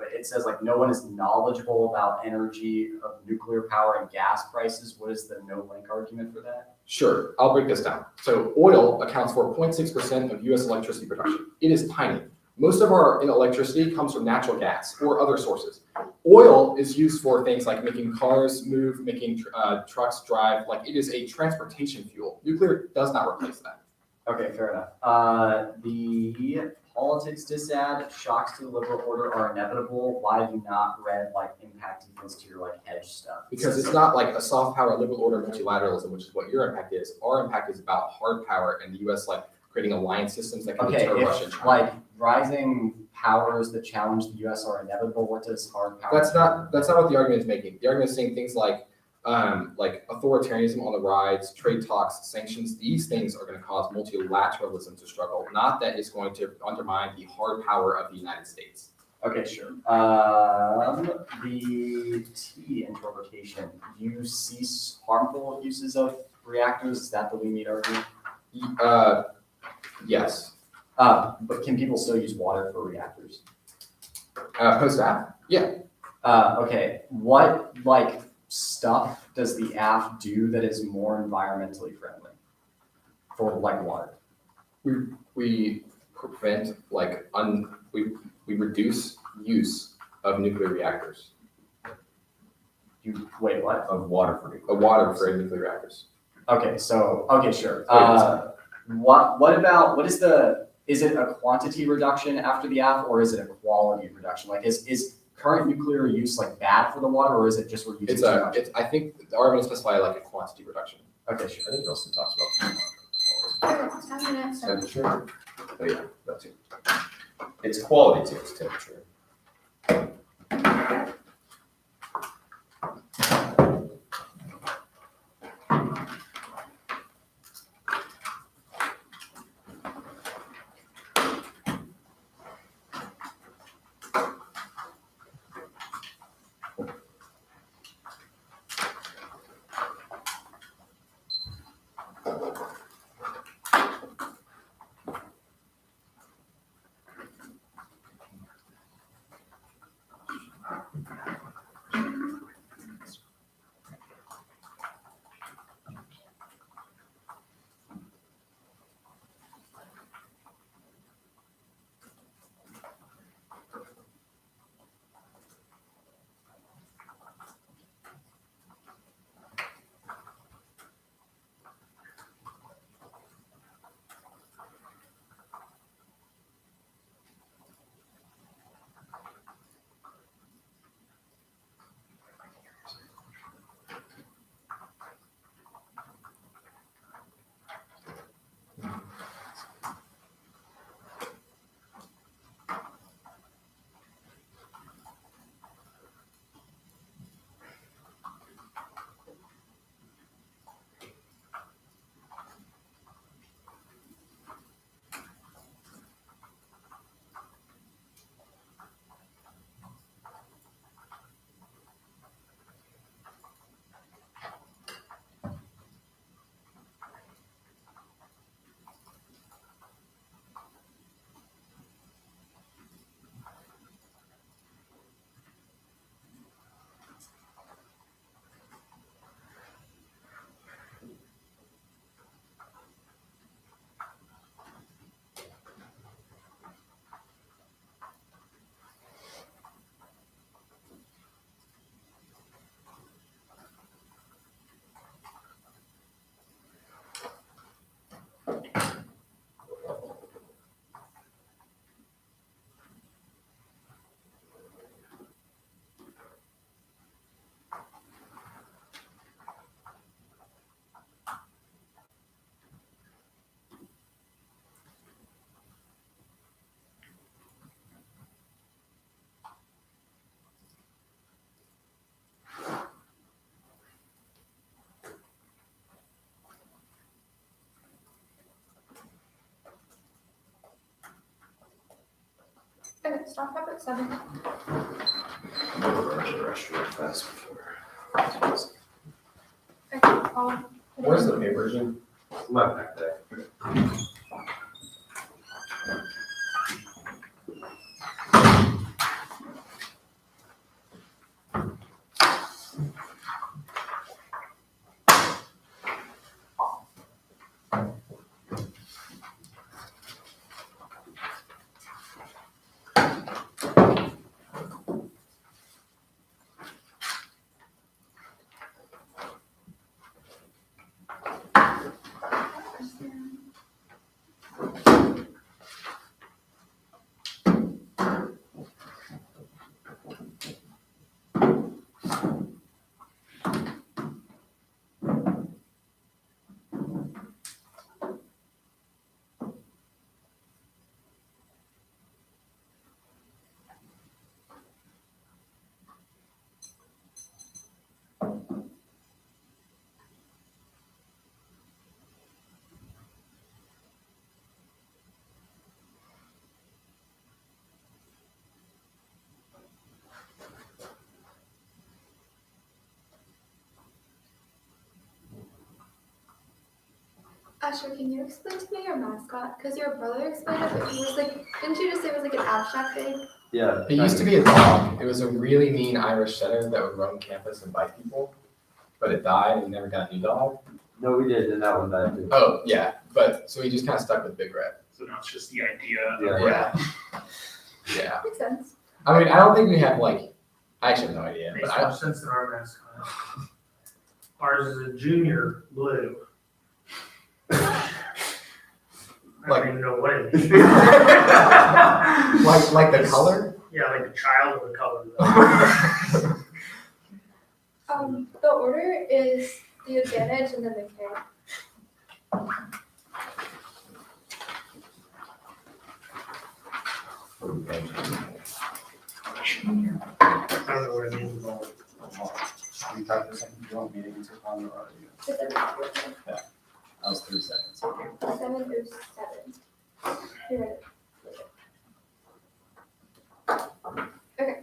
one is knowledgeable about energy of nuclear power and gas prices. What is the no link argument for that? Sure, I'll break this down. So oil accounts for 0.6% of U.S. electricity production. It is tiny. Most of our electricity comes from natural gas or other sources. Oil is used for things like making cars move, making trucks drive. Like it is a transportation fuel. Nuclear does not replace that. Okay, fair enough. The politics disad, shocks to the liberal order are inevitable. Why have you not read like impact defense to your like hedge stuff? Because it's not like a soft power, liberal order, multilateralism, which is what your impact is. Our impact is about hard power and the U.S. like creating alliance systems that can Okay, deter Russia and if China. like rising powers that challenge the U.S. are inevitable, what does hard power? That's not what the argument is making. The argument is saying things like authoritarianism on the rise, trade talks, sanctions. These things are going to cause multilateralism to struggle, not that it's going to undermine the hard power of the United States. Okay, sure. The T interpretation. You cease harmful uses of reactors. Is that the we need argument? Yes. But can people still use water for reactors? Post-app? Yeah. Okay. What like stuff does the AF do that is more environmentally friendly for like water? We prevent we reduce use of nuclear reactors. You wait, what? Of water for nuclear. Water for nuclear reactors. Okay, so okay, sure. What is it a quantity reduction after the AF or is it a quality reduction? Like is current nuclear use like bad for the water or is it just we're using too much? I think the argument specify like a quantity reduction. Okay, sure. I think it also talks about 10 minutes. So. temperature. Oh yeah, that too. It's quality too, it's temperature. Okay, stop up at 7. I'm gonna run to the restroom fast before. Okay, I'll put it Where's in. the paper, Jim? My back there. Asher, can you explain to me your mascot? Because your brother explained it, but he was like, didn't you just say it was like an abstract thing? Yeah. It used to be a dog. It was a really mean Irish setter that would roam campus and bite people, but it died and we never got a new dog. No, we did, and that one died too. Oh, yeah, but so we just kind of stuck with Big Red. So now it's just the idea. Yeah. Yeah. Makes sense. I mean, I don't think we have like, I actually have no idea, Makes but I more sense than our mascot. Ours is a junior blue. I Like- don't even know what it is. like the color. Yeah, like the child of the color. The order is the advantage and then the K. I don't know what it means at all. We talked the second you want meeting until on the audio. It's a That was 3 seconds. 707. You're right. Okay.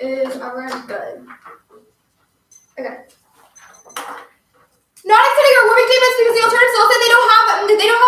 Is everyone good? Okay. Not extending our warming statements because the alternative still said they don't have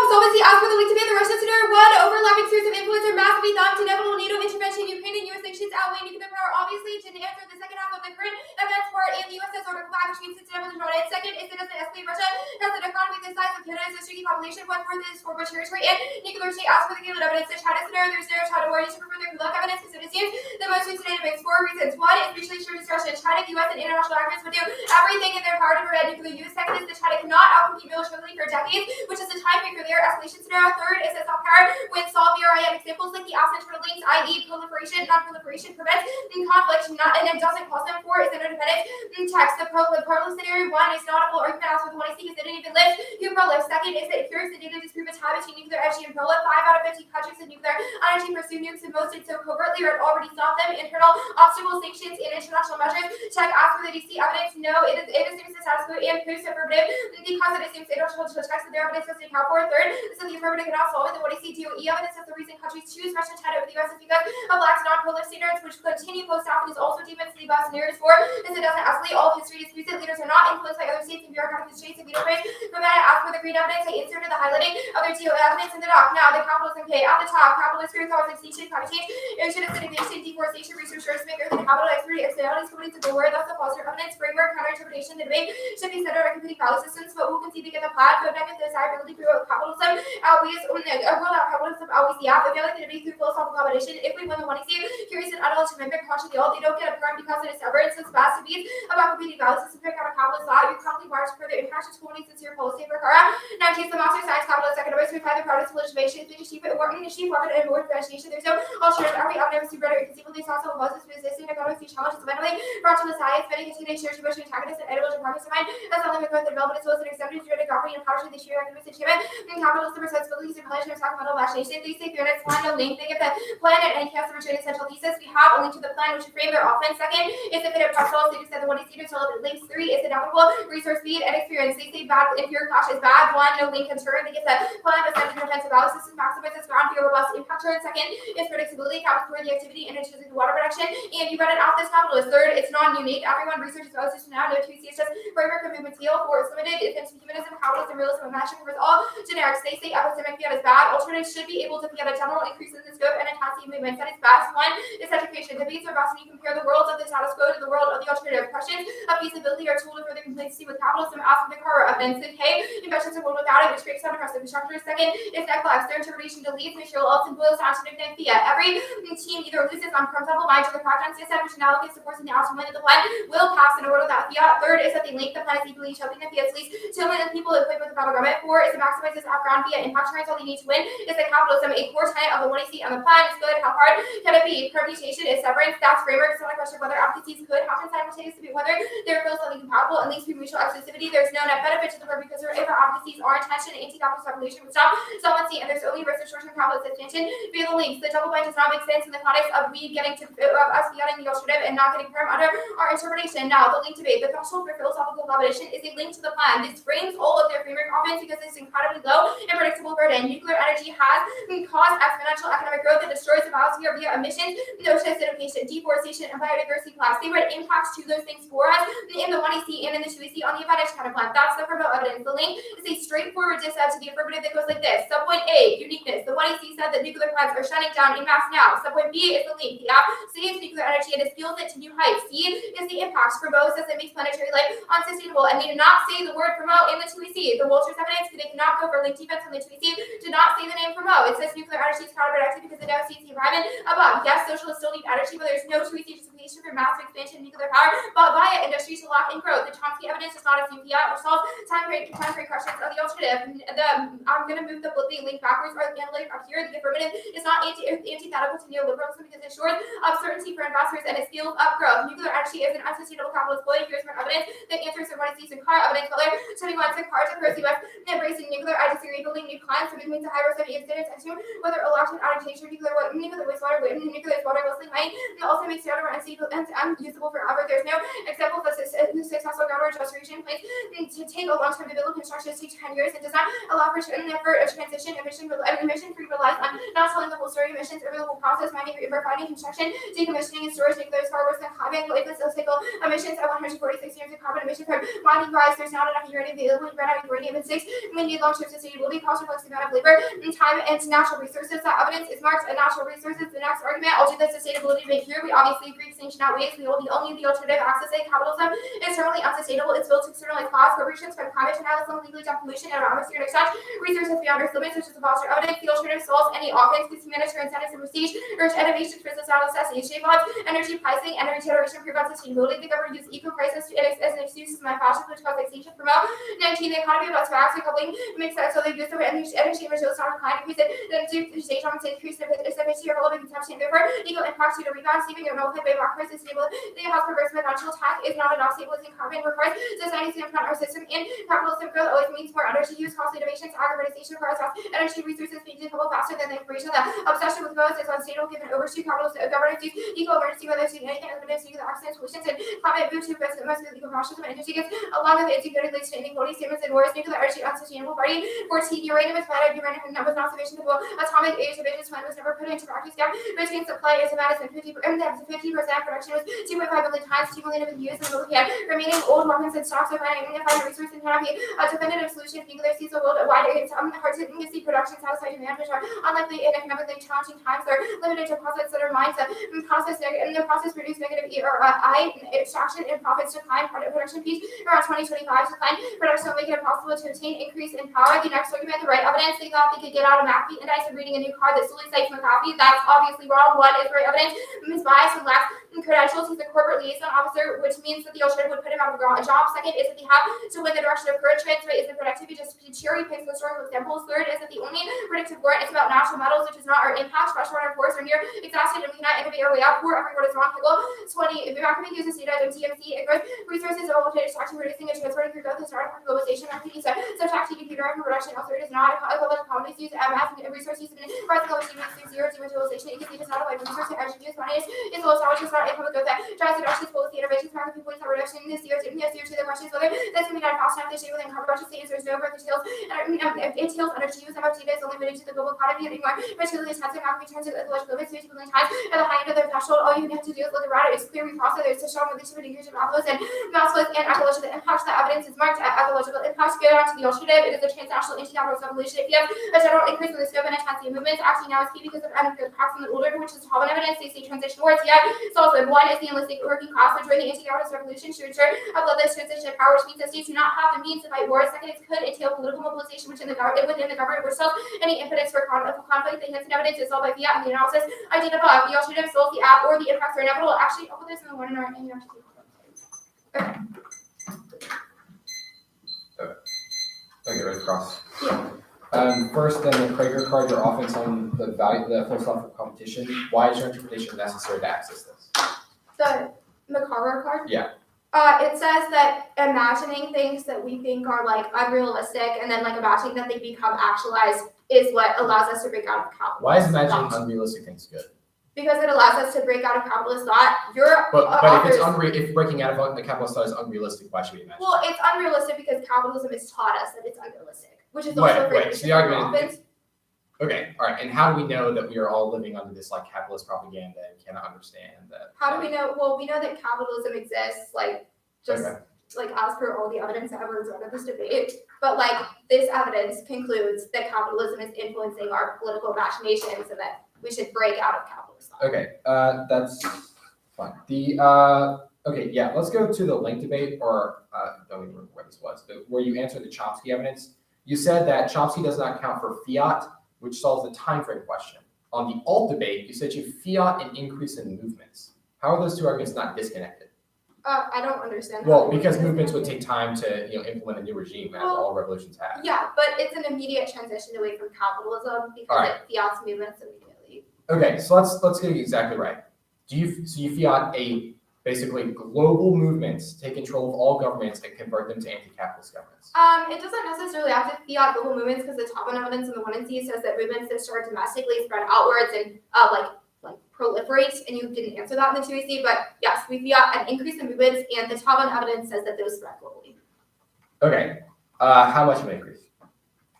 solvency as per the leak to be in the Russian center. One, overlapping spheres of influence are massively thought to inevitable NATO intervention in Ukraine and US sanctions outweigh nuclear power. Obviously, didn't answer the second half of the current events part and the USS order flag, which means it's inevitable not. Second, is it doesn't escalate Russia has an economy the size of Canada's district population, 1/4 is for British territory and nuclear state as per the given evidence. The China scenario, there's no China war to prove their luck evidence because it assumes the most recent data makes 4 reasons. One is mutually assured destruction. China, the US, and international agreements would do everything in their power to prevent nuclear use. Second is that China cannot outcompete militarily for decades, which is the time frame for their escalation scenario. Third is that South Korea would solve BRIM examples like the absence of links, i.e. proliferation, non-proliferation prevents conflict, and it doesn't cause them. 4 is interdependence. Text, the prolif scenario 1 is not a full argument as for the one I see because they didn't even live who prolif. Second is that here's the data disprove a tie between nuclear energy and prolif. 5 out of 50 countries with nuclear energy pursue nukes, and most did so covertly or had already stopped them. Internal obstacles, sanctions, and international measures. Check, ask for the DC evidence. No, it assumes the status quo and proves affirmative because it assumes international checks that their evidence doesn't account for. Third, so the affirmative cannot solve it. The what I see DOE evidence is the reason countries choose Russia, China over the US is because of lax non-prolif standards, which continue post-Afghan is also deep into the US scenarios. 4 is it doesn't escalate. All of history disputes it. Leaders are not influenced by other states and bureaucratic constraints and veto praise. Prevent it. Ask for the green evidence. I inserted the highlighting of their DOE evidence in the doc. Now, the capitalism K at the top. Capitalist growth causes extinction, climate change, ocean acidification, deforestation, research source maker, the capital expertly externalities coming to the word. That's the positive evidence framework. Counter-interpretation. The debate should be centered on competing value systems, but who can see the get the plan? Code negative desirability through capitalism. Outweighs rule out capitalism. Outweighs the app. I feel like the debate through philosophical combination. If we win the one see curious and adults remember conscious the all, they don't get a perm because it is severed. So it's best to be about competing value systems. Pick out a capitalist law. You're currently wired for the impact of schooling sincere policy for Kara. 19th, the master science capitalist economics. We find the products of legislation. The chief working the chief weapon and more differentiation. There's no alternative. Every avenue is super inconceivably possible was resisting economics. These challenges fundamentally brought to the science. Many continue to share to push antagonists and edible departments of mind. That's not limited with the development as well as an acceptance to gravity and power to the sheer economic achievement. And capitalism responsibilities and pleasure of sacramental imagination. They say fairness, one, no link. They give the planet and cast the return central thesis. We have a link to the plan which frame their offense. Second is the fit of parcels. They just said the one is either so links. 3 is inevitable resource speed and experience. They say bad if your clash is bad. 1, no link can turn. They get the plan of central defensive value system maximizes ground fear robust impact turn. Second is predictability, caps for the activity and intrinsic water production. And you read it off this capitalist. Third, it's non-unique. Everyone researches value system now. No 2 C, it's just framework of movement seal. 4 is limited. Defense humanism, capitalism, realism, and matching covers all generics. They say epistemic fiat is bad. Alternatives should be able to fiat a general increase in the scope and intensity of movements at its best. 1 is education. Debates are best when you compare the worlds of the status quo to the world of the alternative. Questions of feasibility are tool to further complacency with capitalism. Ask for the car evidence. And K, inventions are world without it, which breaks down across the infrastructure. Second is neglect. Their interpretation deletes material else and boils down to nickname fiat. Every team either loses on principle mind to the project system, which analogously supports the outcome that the plan will pass in a world without fiat. Third is that they link the plan as equally choking the fiat's least to million people equipped with the federal government. 4 is it maximizes off-ground fiat impact turns. All they need to win is the capitalism. A core tenet of the one see on the plan is good. How hard can it be? Permutation is severance. That's framework. It's not a question of whether applications could happen simultaneously, but whether they're philosophically compatible and leads to mutual exclusivity. There's no net benefit to the work because if our applications are intention, anti-capitalist revolution would stop solvency, and there's only risk of short-term capitalist expansion via the links. The double bind does not make sense in the context of we getting to us getting the alternative and not getting firm under our interpretation. Now, the link debate. The threshold for philosophical combination is a link to the plan. This frames all of their framework offense because it's incredibly low and predictable burden. Nuclear energy has caused exponential economic growth that destroys the biosphere via emissions, ocean acidification, deforestation, and biodiversity collapse. They would impact impacts to those things for us in the 1EC and in the 2EC on the advantage counterplan. That's the promote evidence. The link is a straightforward dissent to the affirmative that goes like this. Subpoint A, uniqueness. The 1EC said that nuclear plants are shutting down en masse now. Subpoint B is the link. The app saves nuclear energy and it fuels it to new heights. C is the impacts. Promote says it makes planetary life unsustainable, and they did not say the word promote in the 2EC. The Walters evidence, they cannot go for link defense on the 2EC, did not say the name promote. It says nuclear energy is counterproductive because it now sees the environment above. Yes, socialists still need energy, but there's no 2EC justification for massive expansion of nuclear power, but via industry to lock in growth. The Chomsky evidence does not assume fiat or solve time frame questions of the alternative. I'm going to move the link backwards or the link up here. The affirmative is not antithetical to neoliberalism because it ensures certainty for investors and it scales up growth. Nuclear energy is an unsustainable capitalist ploy. Here's more evidence that answers the 1EC and car evidence. Butler 21 and car to curse US embracing nuclear. I disagree. Building new plants so it means a high risk of incidents and to whether electric adaptation nuclear wastewater whistling might also makes the other unstable and unusable forever. There's no example of successful groundwater restoration place to take a long time to build construction to take 10 years. It does not allow for a transition emission-free relies on not telling the whole story. Emissions available process, mining, refining, construction, decommissioning, and storage. Nuclear is far worse than climate. Life cycle emissions at 146 years of carbon emission from mining rise. There's not enough uranium available. You ran out of uranium in 6. We need long-term sustainability, cost reflects the amount of labor and time and natural resources. That evidence is marked as natural resources. The next argument, I'll do the sustainability debate here. We obviously agree extinction outweighs the only the alternative accessing capitalism is totally unsustainable. It's built to externally class corporations from climate denialism, legally dump pollution, and atmosphere and extract resources beyond Earth's limits, such as the foster evidence. The alternative solves any offense, gives humanitarian incentives and prestige, urge innovation, business not necessity, shape odds, energy pricing, energy generation, prevent sustainability. The government uses eco-crisis as an excuse to my fashion, which causes extinction. Promote 19. The economy about facts and coupling makes sense. So they use the energy ratio not decline, increase it, then do stage on to increase the efficiency or relevant consumption. Therefore, equal impact to the rebound, saving your no by backwards and stable. The house perverse financial attack is not enough. Stabilizing carbon requires society to imprint our system in capitalism growth always means more energy use, costly innovations, agriculturation requires energy resources being developed faster than the creation. The obsession with growth is unstable given over to capitalist governance use equal emergency whether it's anything other than the accident solutions and climate boot to most of the legal process of energy gets along with integrated leads to inequality statements and wars nuclear energy unsustainable party 14 uranium is bad uranium was not sufficient to blow atomic age of business plan was never put into practice gap between supply is about 50% production was 2.5 million times 2 million of it used and we had remaining old weapons and stocks of finding resource and cannot be a definitive solution nuclear sees the world wide it's hard to see production satisfy demand which are unlikely in economically challenging times they're limited to profits that are mined to process and the process produce negative I extraction and profits decline production peak around 2025 decline production will make it impossible to obtain increase in power. The next argument, the right evidence, they thought they could get out of McAfee and I said reading a new card that solely cites McAfee. That's obviously wrong. One is right evidence, misbiased and lacks credentials. He's a corporate liaison officer, which means that the alternative would put him out of a job. Second is that they have to win the direction of current trends, right? Is the productivity just cherry picks historical examples. Third is that the only predictive warrant is about natural metals, which is not our impact. Freshwater forests are near exhausted and we cannot innovate our way out. Poor every word is wrong. Pickle 20. McAfee uses data and TMC and growth resources available to extraction, reducing and transporting through growth and startup and globalization. McAfee subtract computer from production. Also, it is not equivalent to commodities use math and resource use and rising global through zero dematerialization. It does not avoid resource and energy use. Money is low salvage is not equivalent to that. Drives reductions, policy interventions, market people are reduction in the CO2. The question is whether that's going to be done fast enough to shape within carbon reduction states. There's no growth details. It entails energy use. MFT is only limited to the global economy anymore. Materially intensive McAfee turns to ecological limits 50 million times at the high end of their threshold. All you have to do is look around it. It's clear we process. There's to show with the 2 degrees of outflows and mouthfuls and ecological impacts. The evidence is marked at ecological impacts. Go down to the alternative. It is a transnational anti-capitalist evolution. If you have a general increase in the scope and intensity of movements, actually now is key because of the cracks in the older, which is common evidence. They say transition towards yet. So also one is the enlisted working class to join the anti-capitalist revolution to ensure a bloodless transition of power, which means that states do not have the means to fight wars. Second, it could entail political mobilization within the government, which sells any impetus for conflict. The hints and evidence is all by fiat and the analysis I did above. The alternative solves the app or the impacts are inevitable. Actually, I'll put this in the one in our and you have to do Okay, I get ready to cross. Yeah. First, then the Prager card, your offense on the philosophical competition. Why is your interpretation necessary to access this? The Macabre card? Yeah. It says that imagining things that we think are like unrealistic and then like imagining that they become actualized is what allows us to break out of capitalism. Why is imagining unrealistic things good? Because it allows us to break out of capitalist thought. But if breaking out of the capitalist thought is unrealistic, why should we imagine? Well, it's unrealistic because capitalism has taught us that it's unrealistic, which is also Wait, so the argument. Okay, all right, and how do we know that we are all living under this like capitalist propaganda and cannot understand that? How do we know? Well, we know that capitalism exists, like, just Okay. like as per all the evidence that everyone's run of this debate. But like this evidence concludes that capitalism is influencing our political machinations and that we should break out of capitalism. Okay, that's fine. Okay, yeah, let's go to the link debate, or don't even remember where this was, but where you answered the Chomsky evidence. You said that Chomsky does not account for fiat, which solves the time frame question. On the alt debate, you said you fiat an increase in movements. How are those two arguments not disconnected? I don't understand. Well, because movements would take time to implement a new regime, as all revolutions have. Yeah, but it's an immediate transition away from capitalism because Alright. it fiats movements immediately. Okay, so let's get it exactly right. You fiat basically global movements take control of all governments and convert them to anti-capitalist governments. It doesn't necessarily have to fiat global movements because the top-down evidence in the 1 and C says that movements that start domestically spread outwards and like proliferate, and you didn't answer that in the 2AC, but yes, we fiat an increase in movements, and the top-down evidence says that those spread globally. Okay, how much of an increase?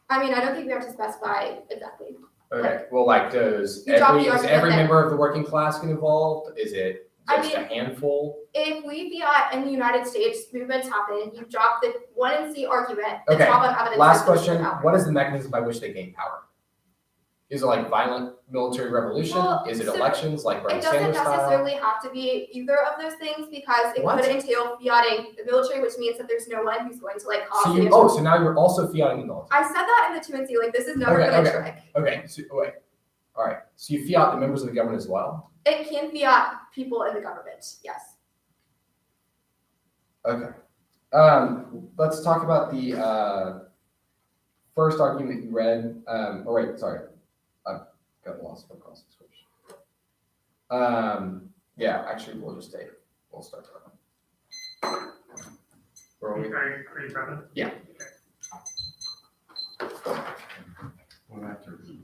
I mean, I don't think we have to specify exactly. Okay, well, like does You drop the is argument every that- member of the working class get involved? Is it I just a handful? If we fiat in the United States, movements happen, you drop the 1 and C argument, the Okay, top-down evidence last says those question, spread outward. what is the mechanism by which they gain power? Is it like violent military revolution? Well, Is it so elections like Bernie It doesn't Sanders style? necessarily have to be either of those things because it What? could entail fiating the military, which means that there's no one who's going to like cause the So now you're also fiating the military. I said that in the 2 and C, like this is never Okay, gonna okay. trick. Okay, so wait. All right. So you fiat the members of the government as well? It can fiat people in the government, yes. Okay. Let's talk about the first argument you read. I've got lost across the switch. Yeah, actually we'll start there. Where are we? Are you prepping? Yeah. What after E?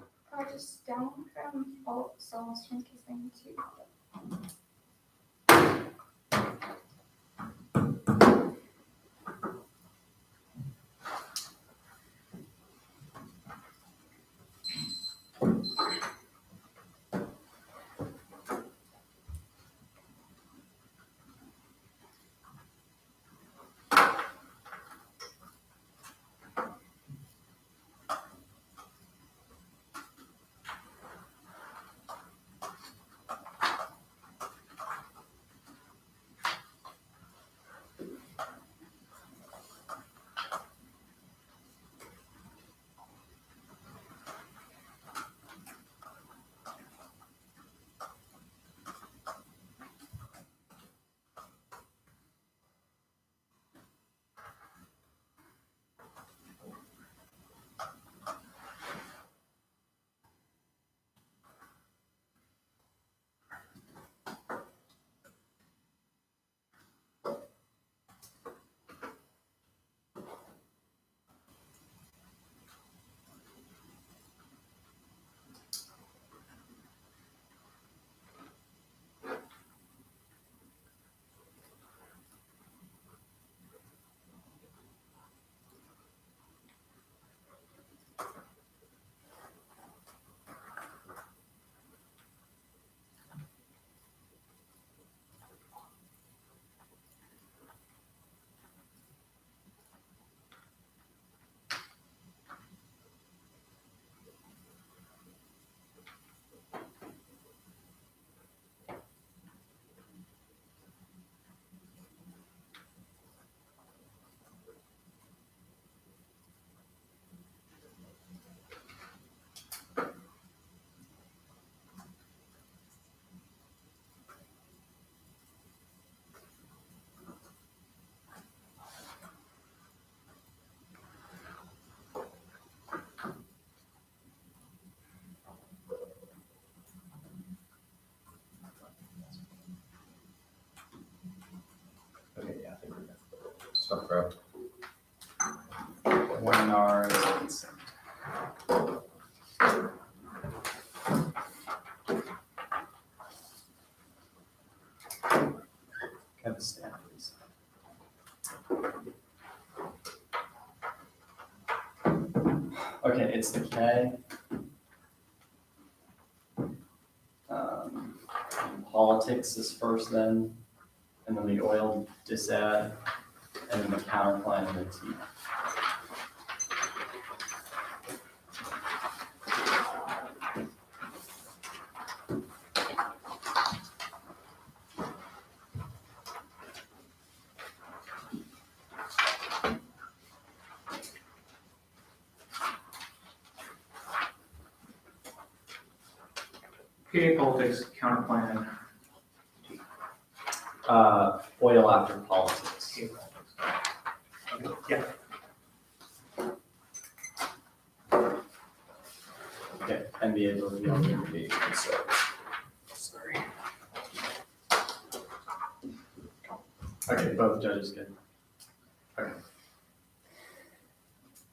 Just down from alt cells transcasing to. Okay, yeah, I think we're good. Start, bro. Webinar is consent. Kind of stand, please. Okay, it's the K. politics is first then, and then the oil disad, and then the counterplan and the T. PA politics, counterplan, Oil after politics. PA politics. Okay, yeah. Okay, MBA will be on the MBA, so. Sorry. Okay, both judges good.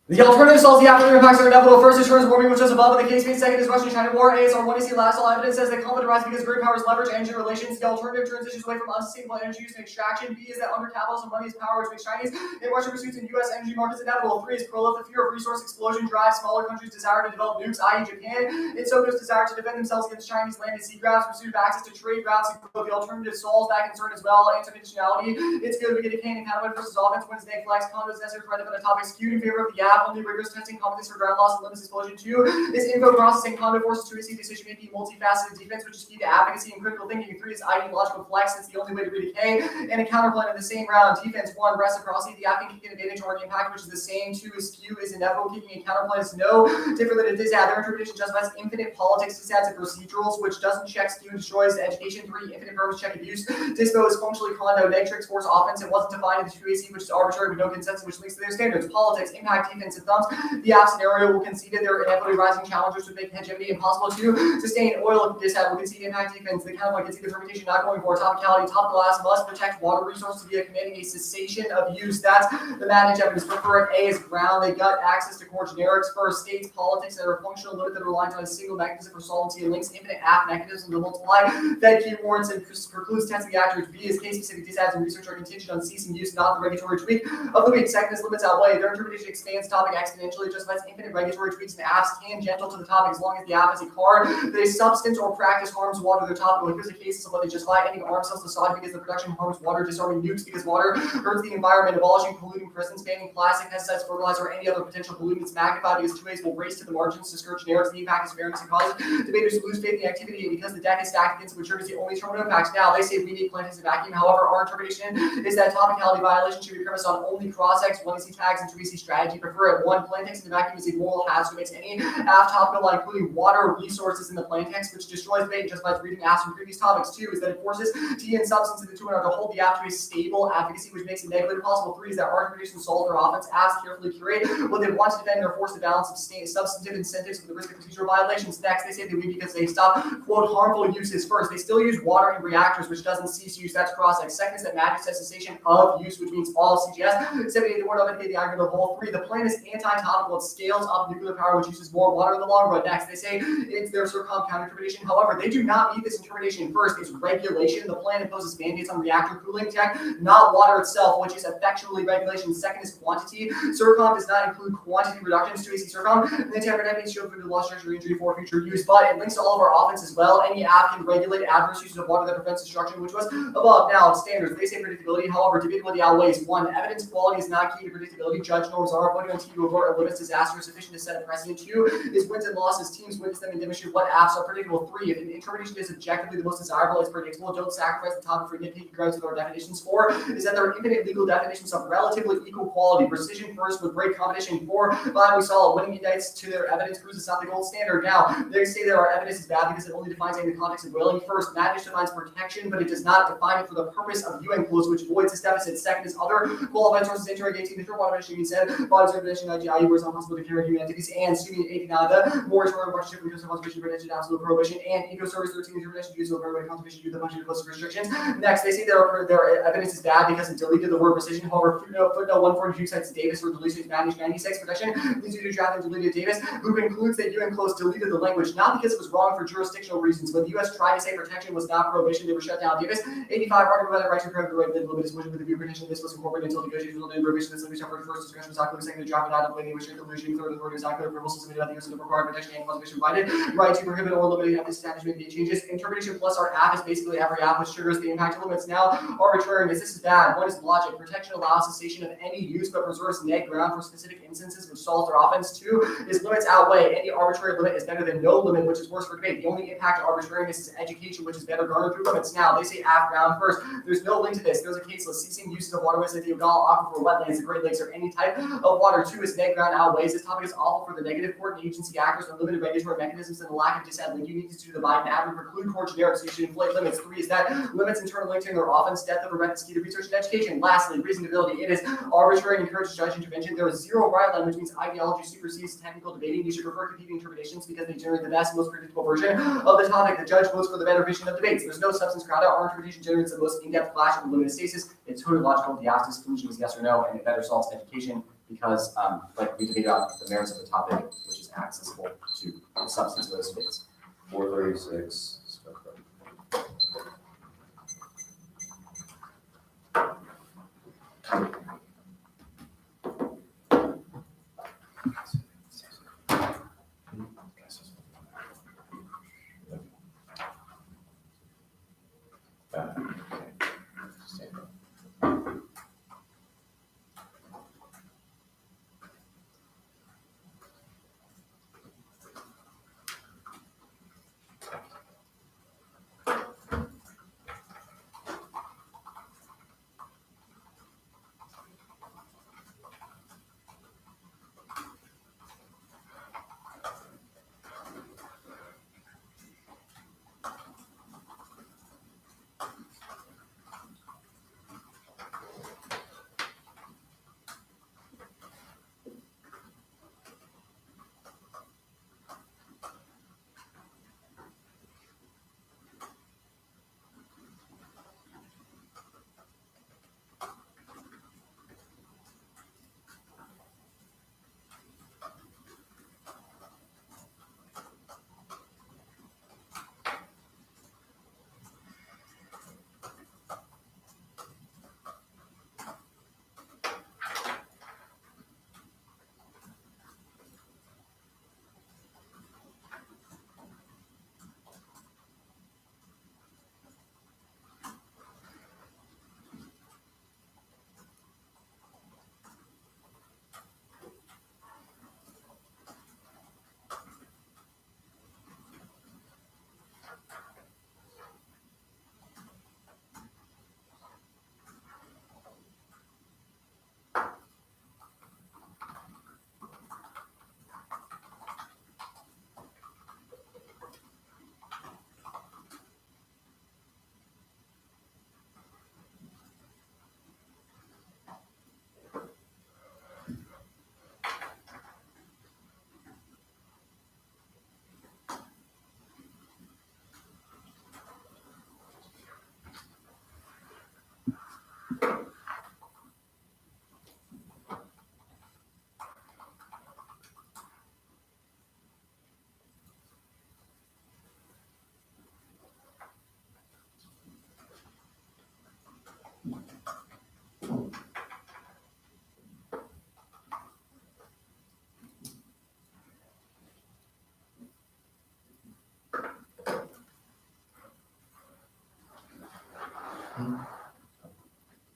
The alternative solves the aftermath impacts are inevitable. First is China's warming, which is above, and the case made second is Russian-China war. ASR 1AC last all evidence says that conflict arises because great powers leverage energy relations. The alternative transitions away from unsustainable energy use and extraction. B is that under capitalism, money is power, which makes Chinese and Russian pursuits in U.S. energy markets inevitable. 3 is prolific fear of resource explosion drives smaller countries' desire to develop nukes, i.e. Japan. And Tokyo's desire to defend themselves against Chinese land and sea grabs, pursuit of access to trade routes. The alternative solves that concern as well. Anti-conditionality. It's good we get a can and counterweight versus offense wins neg flex. Condos necessary for defend a topic skewed in favor of the app. Only rigorous testing competence for ground loss and limits explosion. 2 is info processing. Condo forces to receive decision making, multifaceted defense, which is key to advocacy and critical thinking. 3 is ideological flex. It's the only way to read a K. And a counterplan in the same round. Defense 1, reciprocity. The app can kick an advantage or an impact, which is the same. 2 is skew is inevitable. Kicking a counterplan is no different than a disad. Their interpretation justifies infinite politics, disads, and procedurals, which doesn't check skew and destroys education. 3, infinite verbs check abuse. Dispo is functionally condo. Neg tricks force offense. It wasn't defined in the 2AC, which is arbitrary with no consensus, which links to their standards. Politics, impact, defense, and thumbs. The app scenario will concede that their inevitably rising challengers would make hegemony impossible to sustain. Oil disad will concede impact defense. The counterplan concede the fermentation not going for. Topicality, top glass must protect water resources via commanding a cessation of use. That's the managed evidence. Prefer A is ground. They gut access to core generics. First, states politics that are a functional limit that relies on a single mechanism for solvency and links infinite app mechanisms to multiply. Fed key warrants and precludes testing the actors. B is case specific disads and research are contingent on ceasing use, not the regulatory tweak of the week. Second is limits outweigh. Their interpretation expands topic exponentially, justifies infinite regulatory tweaks and apps tangential to the topic as long as the app is a card that a substance or practice harms water. Their topic, like there's a case of what they justify ending arms cells to sod because the production harms water, disarming nukes because water hurts the environment, abolishing polluting prisons, banning plastic, pesticides, fertilizer, or any other potential pollutants, magnified because 2A's will race to the margins to skirt generics. The impact is fairness and causes debaters to lose faith in the activity because the deck is stacked against the maturity is the only terminal impact. Now they say we need plantings in vacuum. However, our interpretation is that topicality violation should be premised on only cross-X, 1AC tags, and 2AC strategy. Prefer it. 1, plantex in the vacuum is a moral hazard. It makes any app topical, including water resources in the plantex, which destroys debate just by reading apps from previous topics. 2 is that it forces T and substance in the 2 in order to hold the app to a stable advocacy, which makes it negatively possible. 3 is that our interpretation solves their offense. Apps carefully curate what they want to defend or force to balance substantive incentives with the risk of procedural violations. Next, they say they leave because they stop, quote, harmful uses. First, they still use water in reactors, which doesn't cease use. That's cross-X. Second is that magic says cessation of use, which means all CGS. 78, they won't indicate the argument of whole. 3, the plan is anti-topical. It scales up nuclear power, which uses more water in the long run. Next, they say it's their circum counter interpretation. However, they do not meet this interpretation. First is regulation. The plan imposes mandates on reactor cooling tech, not water itself, which is effectually regulation. Second is quantity. Circum does not include quantity reductions to AC circum. And then temporary show food loss, structure, injury for future use. But it links to all of our offense as well. Any app can regulate adverse uses of water that prevents destruction, which was above. Now, standards. They say predictability. However, debatability outweighs. 1, evidence quality is not key to predictability. Judge norms are avoided on TV to avert or limits disaster sufficient to set a precedent. 2 is wins and losses. Teams witness them and demonstrate what apps are predictable. 3, if an interpretation is objectively the most desirable, it's predictable. Don't sacrifice the topic for nitpicky gripes with our definitions. 4 is that there are infinite legal definitions of relatively equal quality. Precision first with great competition. 4, 5, we saw winning indicts to their evidence proves it's not the gold standard. Now, they say that our evidence is bad because it only defines it in the context of willing. First, Madness defines protection, but it does not define it for the purpose of UN clause, which voids this deficit. Second is other qualified sources interrogating the water mission said, bodies of definition, IGI, where it's not possible to carry human entities, and student 89, the moratorium partnership for use of conservation prevention, absolute prohibition, and eco-service 13, intervention, use of urban conservation, use of bunch of close restrictions. Next, they say their evidence is bad because it deleted the word precision. However, footnote 142 cites Davis for deletion Spanish 96 protection, leads you to draft and deleted Davis, who concludes that UN close deleted the language, not because it was wrong for jurisdictional reasons. When the US tried to say protection was not prohibition, they were shut down. Davis, 85, argument about the right to protect the right to live with this with the view protection. This was incorporated until negotiations resulted in prohibition. This language for the first discussion was not second to draft power without avoiding restrict illusion, third authority is accurate approval submitted by the use of the required protection and conservation provided, right to prohibit or limiting of the establishment of changes. Interpretation plus our app is basically every app which triggers the impact limits. Now, arbitrariness, this is bad. What is logic? Protection allows cessation of any use but preserves net ground for specific instances which solves their offense. 2 is limits outweigh. Any arbitrary limit is better than no limit, which is worse for debate. The only impact to arbitrariness is education, which is better garnered through limits. Now, they say app ground first. There's no link to this. There's a case list. Ceasing uses of waterways like the Ogal Aquifer, wetlands, the Great Lakes, or any type of water. 2 is net ground outweighs. This topic is awful for the negative court and agency actors and limited regulatory mechanisms and the lack of disadvantage. You need to divide and add and preclude court generics, so you should inflate limits. 3 is that limits internal limiting their offense, depth of event is key to research and education. Lastly, reasonability. It is arbitrary and encourages judge intervention. There is zero right line, which means ideology supersedes technical debating. You should prefer competing interpretations because they generate the best, most predictable version of the topic. The judge votes for the better vision of debates. There's no substance crowd out. Our interpretation generates the most in-depth clash with limited stasis. It's totally logical. The asked conclusion is yes or no, and it better solves education because, like we debated about the merits of the topic, which is accessible to the substance of those debates. 436.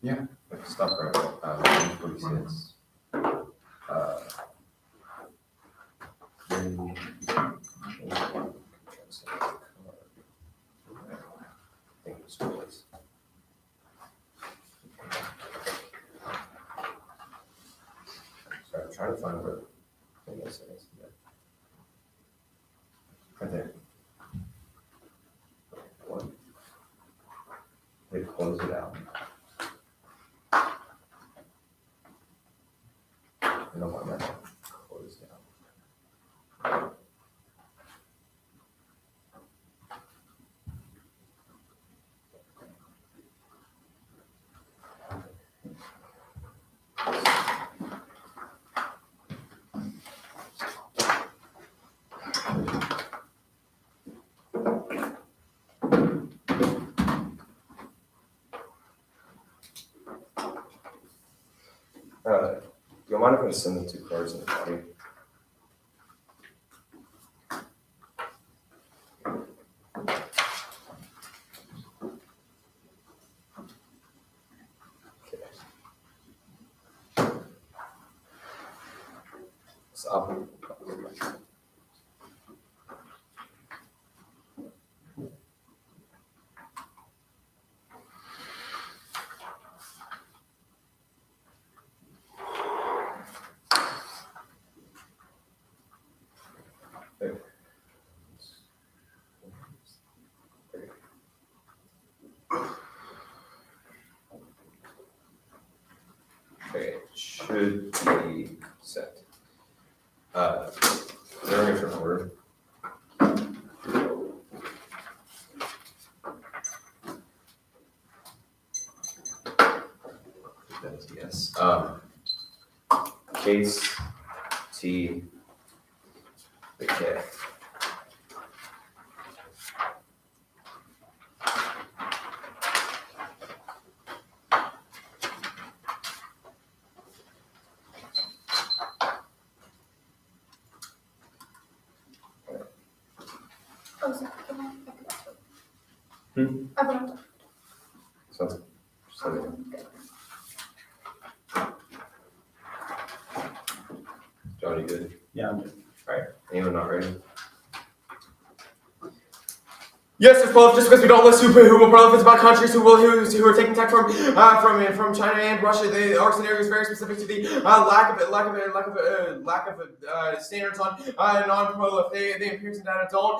Yeah. Stop right. 46. Sorry, I'm trying to find where. Right there. One. They close it out. I don't want that closed down. You mind if I just send the 2 cards in the body? So okay, it should be set. They're in a different order. That's yes. Case T the K. Oh, sorry. Hmm? Everyone. Sounds John, you good? Yeah, I'm good. Anyone not ready? Yes, there's both. Just because we don't list who will proliferate about countries who are taking tech from China and Russia, our scenario is very specific to the lack of standards on non-prolif. The empirics and data don't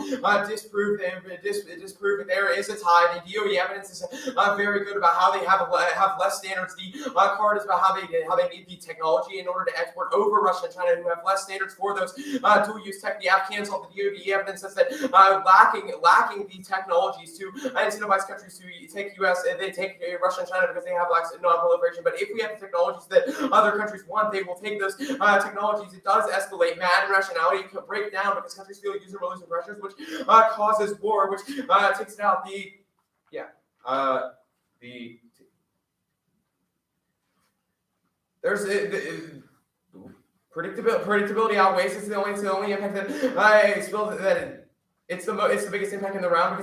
disprove that there is a tie. The DOE evidence is very good about how they have less standards. The card is about how they need the technology in order to export over Russia and China, who have less standards for those dual-use tech. The Afghans all the DOE evidence says that lacking the technologies to incentivize countries to take Russia and China because they have non-proliferation. But if we have the technologies that other countries want, they will take those technologies. It does escalate mad irrationality. It could break down because countries feel user losing pressures, which causes war, which takes it out. Predictability outweighs. It's the only impact that it's the biggest impact in the round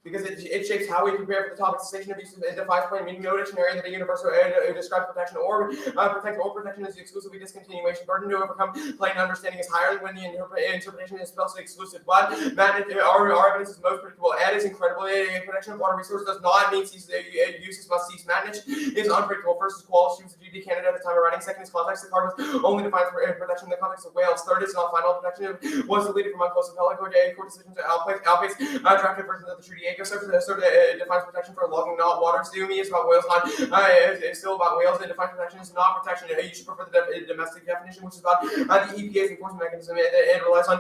because it shapes how we prepare for the Topicality abuse and defines plain meaning. No dictionary that a universal describes protection or protection is exclusively discontinuation. Burden to overcome plain understanding is higher than when the interpretation is especially exclusive. But our evidence is most predictable. Ed is incredible. Protection of water resources does not mean uses must cease. Managed is unpredictable. First is quality. She was a GD candidate at the time of writing. Second is context. The card was only defined for protection in the context of whales. Third is not final protection. It was deleted from unclose appellate court decisions to outpace drafted versions of the treaty. Sort of defines protection for logging, not water. Stew is about whales, not it's still about whales. It defines protection is not protection. You should prefer the domestic definition, which is about the EPA's enforcement mechanism and relies on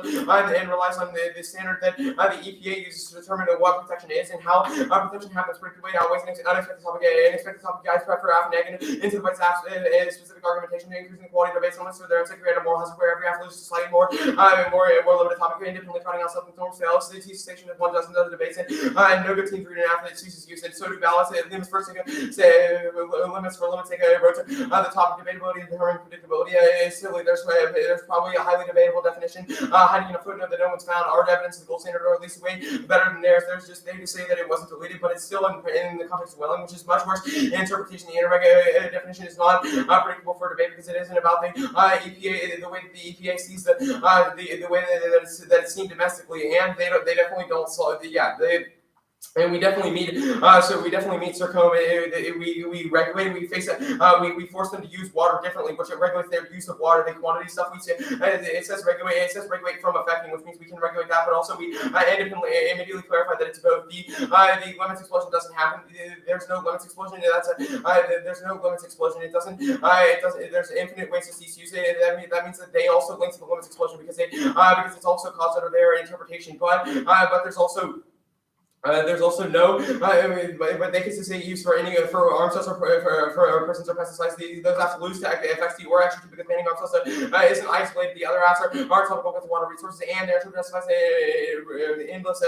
the standard that the EPA uses to determine what protection is and how protection happens. Predictably outweighs unexpected topic guys prep for AF and incentivizes specific argumentation, increasing the quality of debates on this so they're create a moral hazard where every AF loses slightly more limited topic, independently trotting out self-informed sales. The T station of 1 dozen other debates and no good team reading after it ceases use and so do balance it limits for limits take a road to the topic debatability and determining predictability is silly. There's probably a highly debatable definition hiding in a footnote that no one's found. Our evidence is the gold standard or at least way better than theirs. There's just they just say that it wasn't deleted, but it's still in the context of Welling, which is much worse. Interpretation, the interreg definition is not predictable for debate because it isn't about the EPA, the way that the EPA sees the way that it's seen domestically, and they definitely don't solve and we definitely meet. So we definitely meet Circom. We regulate. We face it. We force them to use water differently, which it regulates their use of water. The quantity stuff we say it says regulate. It says regulate from affecting, which means we can regulate that. But also we immediately clarify that it's both. The limits explosion doesn't happen. There's no limits explosion. There's no limits explosion. It doesn't. There's infinite ways to cease use it. That means that they also link to the limits explosion because it's also caused under their interpretation. But there's also There's also no, but they consistent use for any for arms cells or for persons or pesticides. Those absolutes to FXT or extra because banning arms cells isn't isolated. The other apps are topical with water resources and their interpretation specifies endless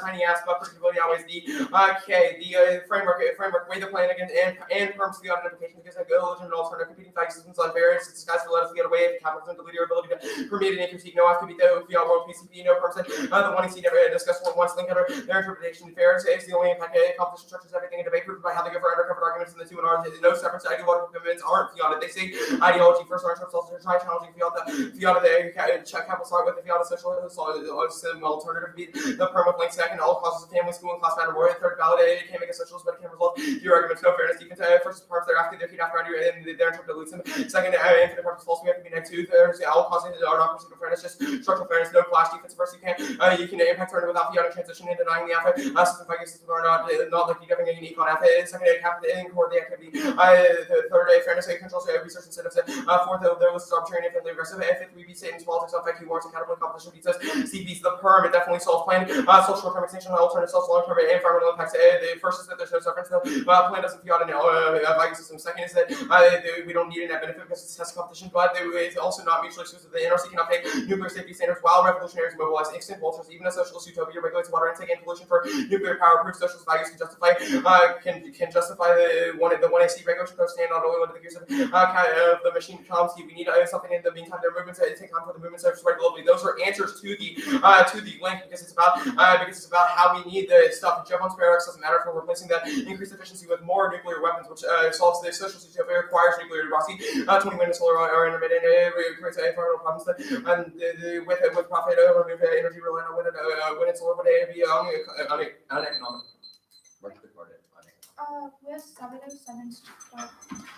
tiny apps, but particularly outweighs the framework weigh the plan against and perms the audit implication because a good legitimate alternative competing fact systems on various disguised to let us get away if capitalism delete your ability to permit any critique. No have to be the world PCP, no perms the one you see never discussed once link under their interpretation. Fair is the only impact competition structures everything in debate proven by how they go for undercovered arguments in the two and are no separate ideological commitments aren't fiat. They say ideology first arms also try challenging fiat the check capital start with the fiat social alternative be the perm of link second all causes of family school and class matter more third validated can't make a socialist but it can resolve your arguments no fairness defense first parts thereafter their feet after and their interpreted leads them second infinite purpose false we have to be next two thirds all causes are not pursuit of fairness just structural fairness no clash defense first you can impact turn without fiat transition and denying the alpha system systems are not like you having a unique on alpha second capital core the activity the third fairness controls research incentives fourth there was arbitrary and infinitely aggressive fifth we be Satan's politics on fact wars and capital competition beats us CB's the perm it definitely solves plan social short-term extinction alternative social long-term and environmental impacts the first is that there's no sufferance the plan doesn't fiat in value system second is that we don't need a net benefit because it's test competition but it's also not mutually exclusive the NRC cannot pay nuclear safety standards while revolutionaries mobilize instant vultures even a socialist utopia regulates water intake and pollution for nuclear power proof socialist values can justify the one AC regulation code stand not only under the gears of the machine comms we need something in the meantime their movements take time for the movements to spread globally those are answers to the link because it's about how we need the stuff Jevon's paradox doesn't matter if we're replacing that increased efficiency with more nuclear weapons which solves the socialist utopia requires nuclear democracy 20 minutes solar are intermittent creates environmental problems with profit remove energy reliant on wind and solar but it be uneconomic. What's recorded? We have 707 stuff.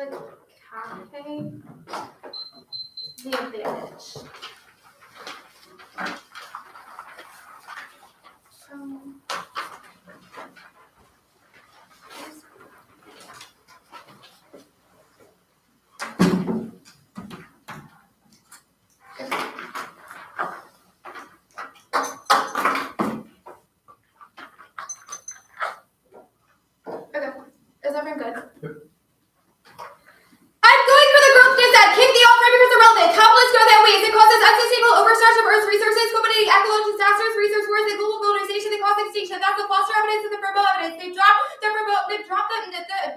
cafe the advantage? Okay, is everyone good? I'm going for the growth dissent. Kick the off because irrelevant. Capitalists go that way. It causes unsustainable overcharge of Earth's resources, culminating ecological disasters, resource wars, and global polarization that cause extinction. That's the foster evidence and the verbal evidence. They've dropped the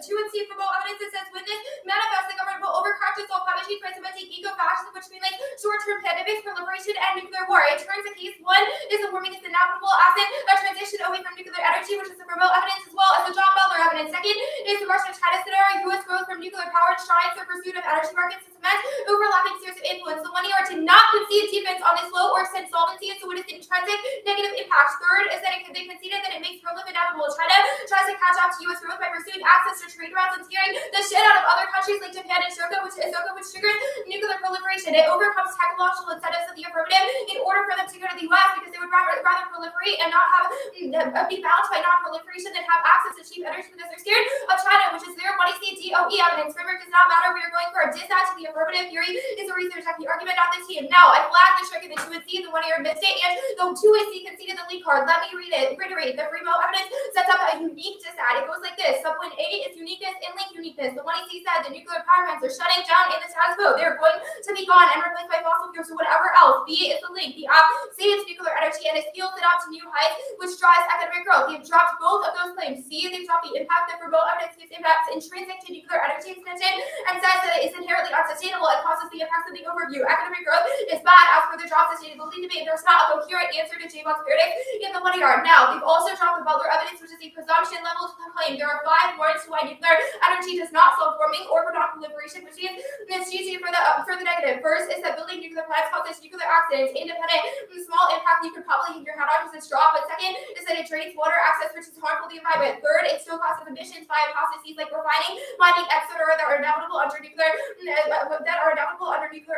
2 and C verbal evidence that says witness manifest the government will overcorrect its all climate change by cementing eco-fascism, which means like short-term pandemics, proliferation, and nuclear war. It turns the case one is the warming is inevitable absent a transition away from nuclear energy, which is the verbal evidence as well as the John Butler evidence. Second is the Russia-China scenario. U.S. growth from nuclear power strives the pursuit of energy markets to cement overlapping spheres of influence. The 1 year to not concede defense on this low or extend solvency, so it is intrinsic negative impact. Third is that they conceded that it makes growth inevitable. China tries to catch up to U.S. growth by pursuing access to trade routes and scaring the shit out of other countries like Japan and Soka, which triggers nuclear proliferation. It overcomes technological incentives of the affirmative in order for them to go to the U.S. because they would rather proliferate and not have be balanced by non-proliferation than have access to cheap energy because they're scared of China, which is their what is the DOE evidence. Framework does not matter. We are going for a dissent to the affirmative theory is a reason to check the argument, not this team. Now, I flagged the trick in the 2 and C, the 1 year missed it, and the 2 and C conceded the lead card. Let me reiterate. The free evidence sets up a unique dissent. It goes like this. Subpoint A is uniqueness and link uniqueness. The 1 and C said the nuclear power plants are shutting down in the status quo. They're going to be gone and replaced by fossil fuels or whatever else. B is the link. The C is nuclear energy and it scales it up to new heights, which drives economic growth. They've dropped both of those claims. C, they've dropped the impact that remote evidence gives impacts intrinsic to nuclear energy extension and says that it is inherently unsustainable and causes the effects of the overview. Economic growth is bad as per the drop sustainability debate. There's not a coherent answer to J-Bot's verdict in the 1 year. Now, they've also dropped the Butler evidence, which is a presumption level to the claim. There are 5 warrants to why nuclear energy does not solve warming or non-proliferation, which means it's easy for the negative. First is that building nuclear plants causes nuclear accidents. Independent from small impact you could probably hit your head on because it's drop. But second is that it drains water access, which is harmful to the environment. Third, it still causes emissions via processes like refining, mining, etc. that are inevitable under nuclear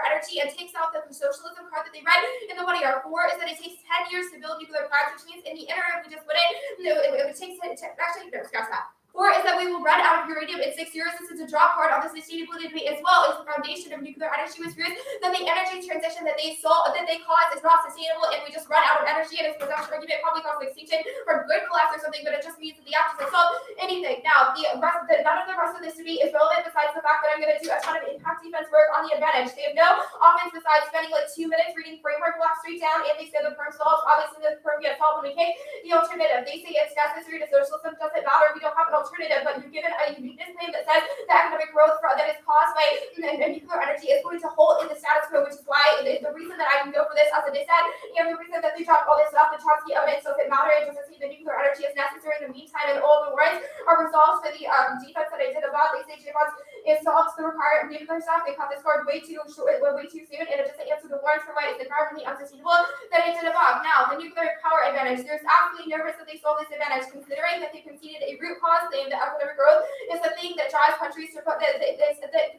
energy and takes out the socialism card that they read in the 1 year. 4 is that it takes 10 years to build nuclear plants, which means in the interim we just wouldn't. It takes scratch that. 4 is that we will run out of uranium in 6 years. This is a drop card on the sustainability debate as well as the foundation of nuclear energy was proves that the energy transition that they cause is not sustainable and we just run out of energy and its production argument probably causes extinction or good collapse or something, but it just means that the actions solve anything. Now, none of the rest of this debate is relevant besides the fact that I'm going to do a ton of impact defense work on the advantage. They have no offense besides spending like 2 minutes reading framework block straight down, and they say the perm solves. Obviously, the perm gets solved when we take the alternative. They say it's necessary to socialism, doesn't matter. We don't have an alternative, but you're given a uniqueness claim that says the economic growth that is caused by nuclear energy is going to hold in the status quo, which is why the reason that I can go for this as a dissent, and the reason that they dropped all this stuff, the Trotsky evidence doesn't matter. It doesn't seem that nuclear energy is necessary in the meantime, and all the warrants are resolved for the defense that I did above. They say J-Bonds it solves the required nuclear stuff. They cut this card way too soon, and it doesn't answer the warrants for why it's environmentally unsustainable that I did above. Now, the nuclear power advantage. There's absolutely no risk that they solve this advantage, considering that they conceded a root cause claim that economic growth is the thing that drives countries to put that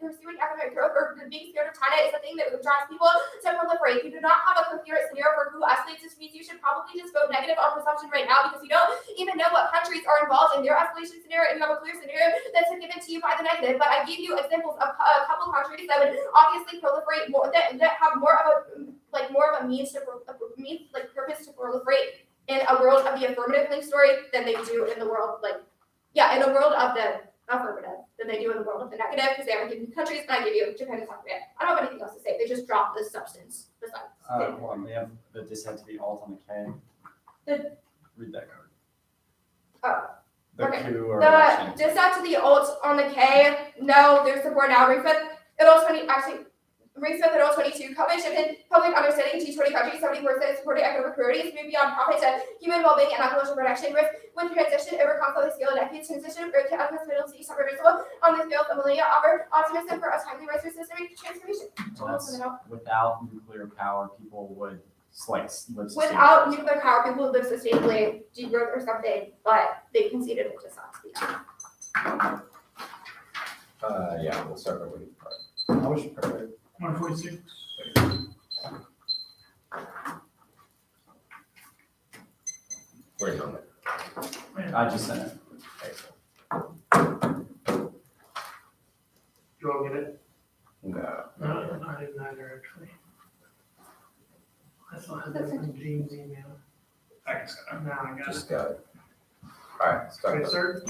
pursuing economic growth or being scared of China is the thing that drives people to proliferate. You do not have a coherent scenario for who escalates this means you should probably just vote negative on presumption right now because you don't even know what countries are involved in their escalation scenario and you have a clear scenario that's given to you by the negative. But I gave you examples of a couple countries that would obviously proliferate more that have more of a means purpose to proliferate in a world of the affirmative link story than they do in the world in a world of the affirmative than they do in the world of the negative, because they haven't given countries, and I give you Japan and South Korea. I don't have anything else to say. They just dropped the substance besides. Hold on, they have the dissent to the alt on the K. Read that card. Oh. The Okay. Q or The election. dissent to the alt on the K, no, there's support now. Refit it all 20 actually. Refit it all 22. Public understanding G20 countries 70% supporting economic priorities, move beyond profit to human well-being and ecological protection. With transition over conflict scale and decades, transition for middle cities are visible on the field of millennia offer optimism for a timely rice systemic transformation. That's without nuclear power, people would live sustainably. Without nuclear power, people would live sustainably, degrowth or something, but they conceded it just not to be. Yeah, we'll start by waiting part. How much per? 146. Waiting on it. I just sent it. Excellent. Do you all get it? No. No, I didn't either, actually. I still have that from James' email. I guess, Now I got it. Just got it. All right, start. Okay, sir?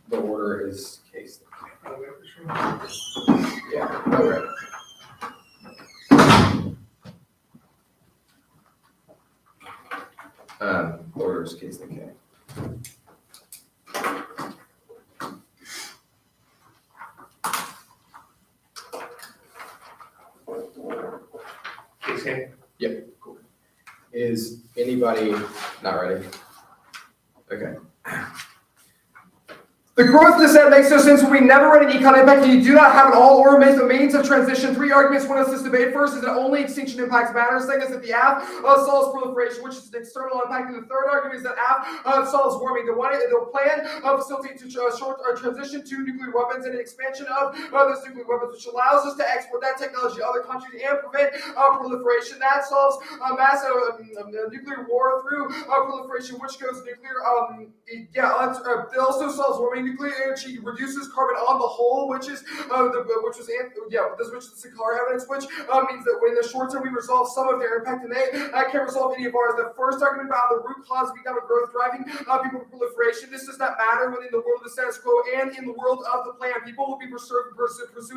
The order is case. Oh, wait, for sure. Yeah, okay. Order is case the K. Case K. Is anybody not ready? Okay. The growth dissent makes no sense when we never run an econ impact and you do not have an all or means of transition. 3 arguments win us this debate. First is that only extinction impacts matter. Second is that the app solves proliferation, which is an external impact. And the third argument is that app solves warming. The plan facilitates a short transition to nuclear weapons and an expansion of those nuclear weapons, which allows us to export that technology to other countries and prevent proliferation. That solves massive nuclear war through proliferation, which goes nuclear. It also solves warming. Nuclear energy reduces carbon on the whole, which is which is the Sakara evidence, which means that in the short term we resolve some of their impact, and they can't resolve any of ours. The first argument about the root cause of economic growth driving people to proliferation. This does not matter within the world of the status quo and in the world of the plan. People will be pursuing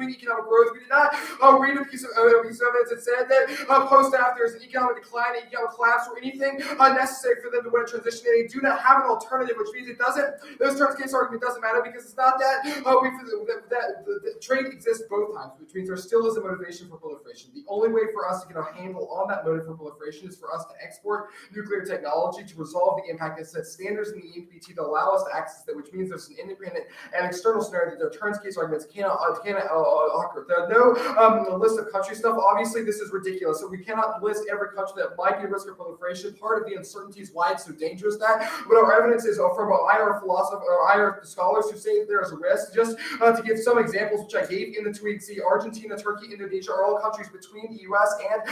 economic growth. We did not read a piece of evidence that said that post-app there's an economic decline, an economic collapse, or anything necessary for them to win a transition. And they do not have an alternative, which means it doesn't. This terms case argument doesn't matter because it's not that the trade exists both times, which means there still is a motivation for proliferation. The only way for us to get a handle on that motive for proliferation is for us to export nuclear technology to resolve the impact and set standards in the NPT to allow us to access that, which means there's an independent and external scenario that the turns case arguments cannot occur. There are no list of country stuff. Obviously, this is ridiculous. So we cannot list every country that might be at risk of proliferation. Part of the uncertainty is why it's so dangerous that, but our evidence is from IR philosophers or IR scholars who say that there is a risk. Just to give some examples, which I gave in the tweet, see Argentina, Turkey, Indonesia are all countries between the U.S. and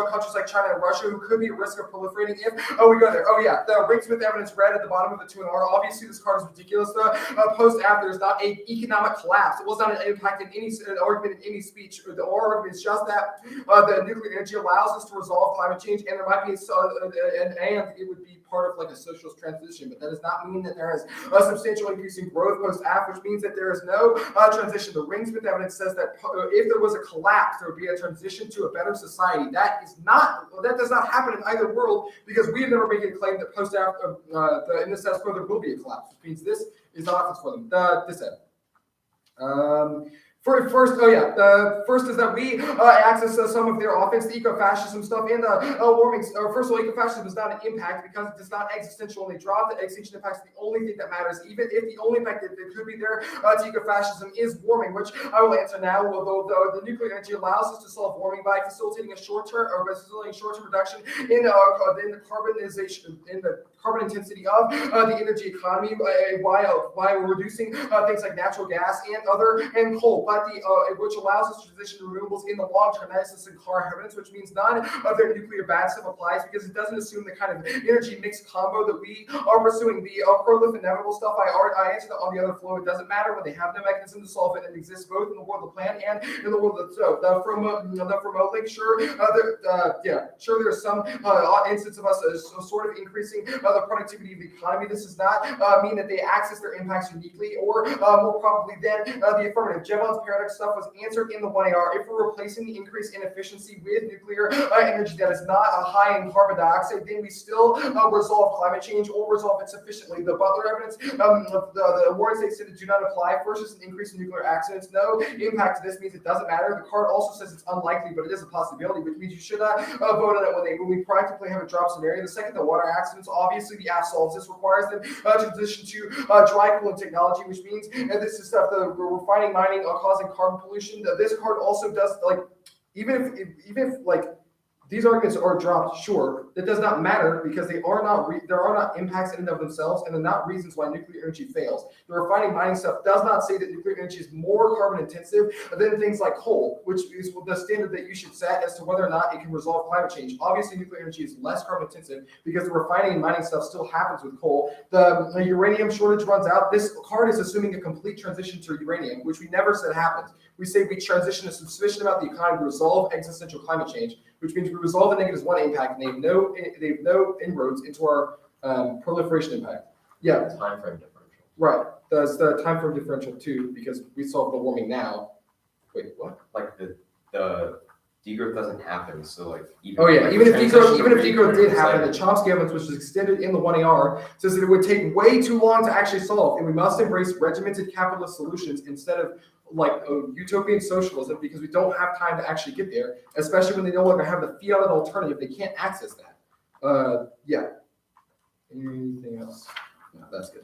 countries like China and Russia who could be at risk of proliferating if we go there. Oh yeah, the Ring-Smith evidence red at the bottom of the 2R. Obviously, this card is ridiculous. The post-app, there's not an economic collapse. It was not an impact in any argument in any speech. The argument is just that the nuclear energy allows us to resolve climate change, and there might be and it would be part of like a socialist transition, but that does not mean that there is a substantial increase in growth growth post-AF, which means that there is no transition. The Ringsmith evidence says that if there was a collapse, there would be a transition to a better society. That does not happen in either world, because we have never made a claim that post-AF, in the status quo, there will be a collapse, which means this is not options for them. This end. The first is that we access some of their offense, the eco-fascism stuff, and the warming. First of all, eco-fascism is not an impact because it does not existential, and they drop the extinction impacts. The only thing that matters, even if the only impact that could be there to eco-fascism is warming, which I will answer now. Although the nuclear energy allows us to solve warming by facilitating a short-term reduction in the carbonization, in the carbon intensity of the energy economy, while we're reducing things like natural gas and coal, but which allows us to transition to renewables in the long term. That is this in car evidence, which means none of their nuclear bad stuff applies, because it doesn't assume the kind of energy mix combo that we are pursuing. The pro-lift inevitable stuff, I answered that on the other flow. It doesn't matter when they have no mechanism to solve it, and it exists both in the world of plan and in the world of from link. Sure, sure, there's some instance of us sort of increasing the productivity of the economy. This does not mean that they access their impacts uniquely, or more probably than the affirmative. Jevons paradox stuff was answered in the 1AR. If we're replacing the increase in efficiency with nuclear energy that is not high in carbon dioxide, then we still resolve climate change, or resolve it sufficiently. The Butler evidence, the warning states that do not apply. First is an increase in nuclear accidents. No impact to this means it doesn't matter. The card also says it's unlikely, but it is a possibility, which means you should not vote on it when we practically have a drop scenario. The second, the water accidents, obviously the AF solves this, requires them transition to dry cooling technology, which means, and this is stuff, the refining, mining, causing carbon pollution. This card also does, like, even if like these arguments are dropped, sure, that does not matter, because there are not impacts in and of themselves, and they're not reasons why nuclear energy fails. The refining, mining stuff does not say that nuclear energy is more carbon intensive than things like coal, which is the standard that you should set as to whether or not it can resolve climate change. Obviously, nuclear energy is less carbon intensive because the refining and mining stuff still happens with coal. The uranium shortage runs out. This card is assuming a complete transition to uranium, which we never said happens. We say we transition a sufficient amount of the economy to resolve existential climate change, which means we resolve the -1 impact, and they have no inroads into our proliferation impact. Yeah. Time frame differential. Right. There's the time frame differential too, because we solve the warming now. Wait, what? Like the degrowth doesn't happen, so like even if degrowth did happen, the Chomsky evidence, which is extended in the 1AR, says that it would take way too long to actually solve, and we must embrace regimented capitalist solutions instead of like utopian socialism, because we don't have time to actually get there, especially when they no longer have the fiat alternative. They can't access that. Anything else? No, that's good.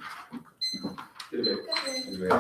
Good debate.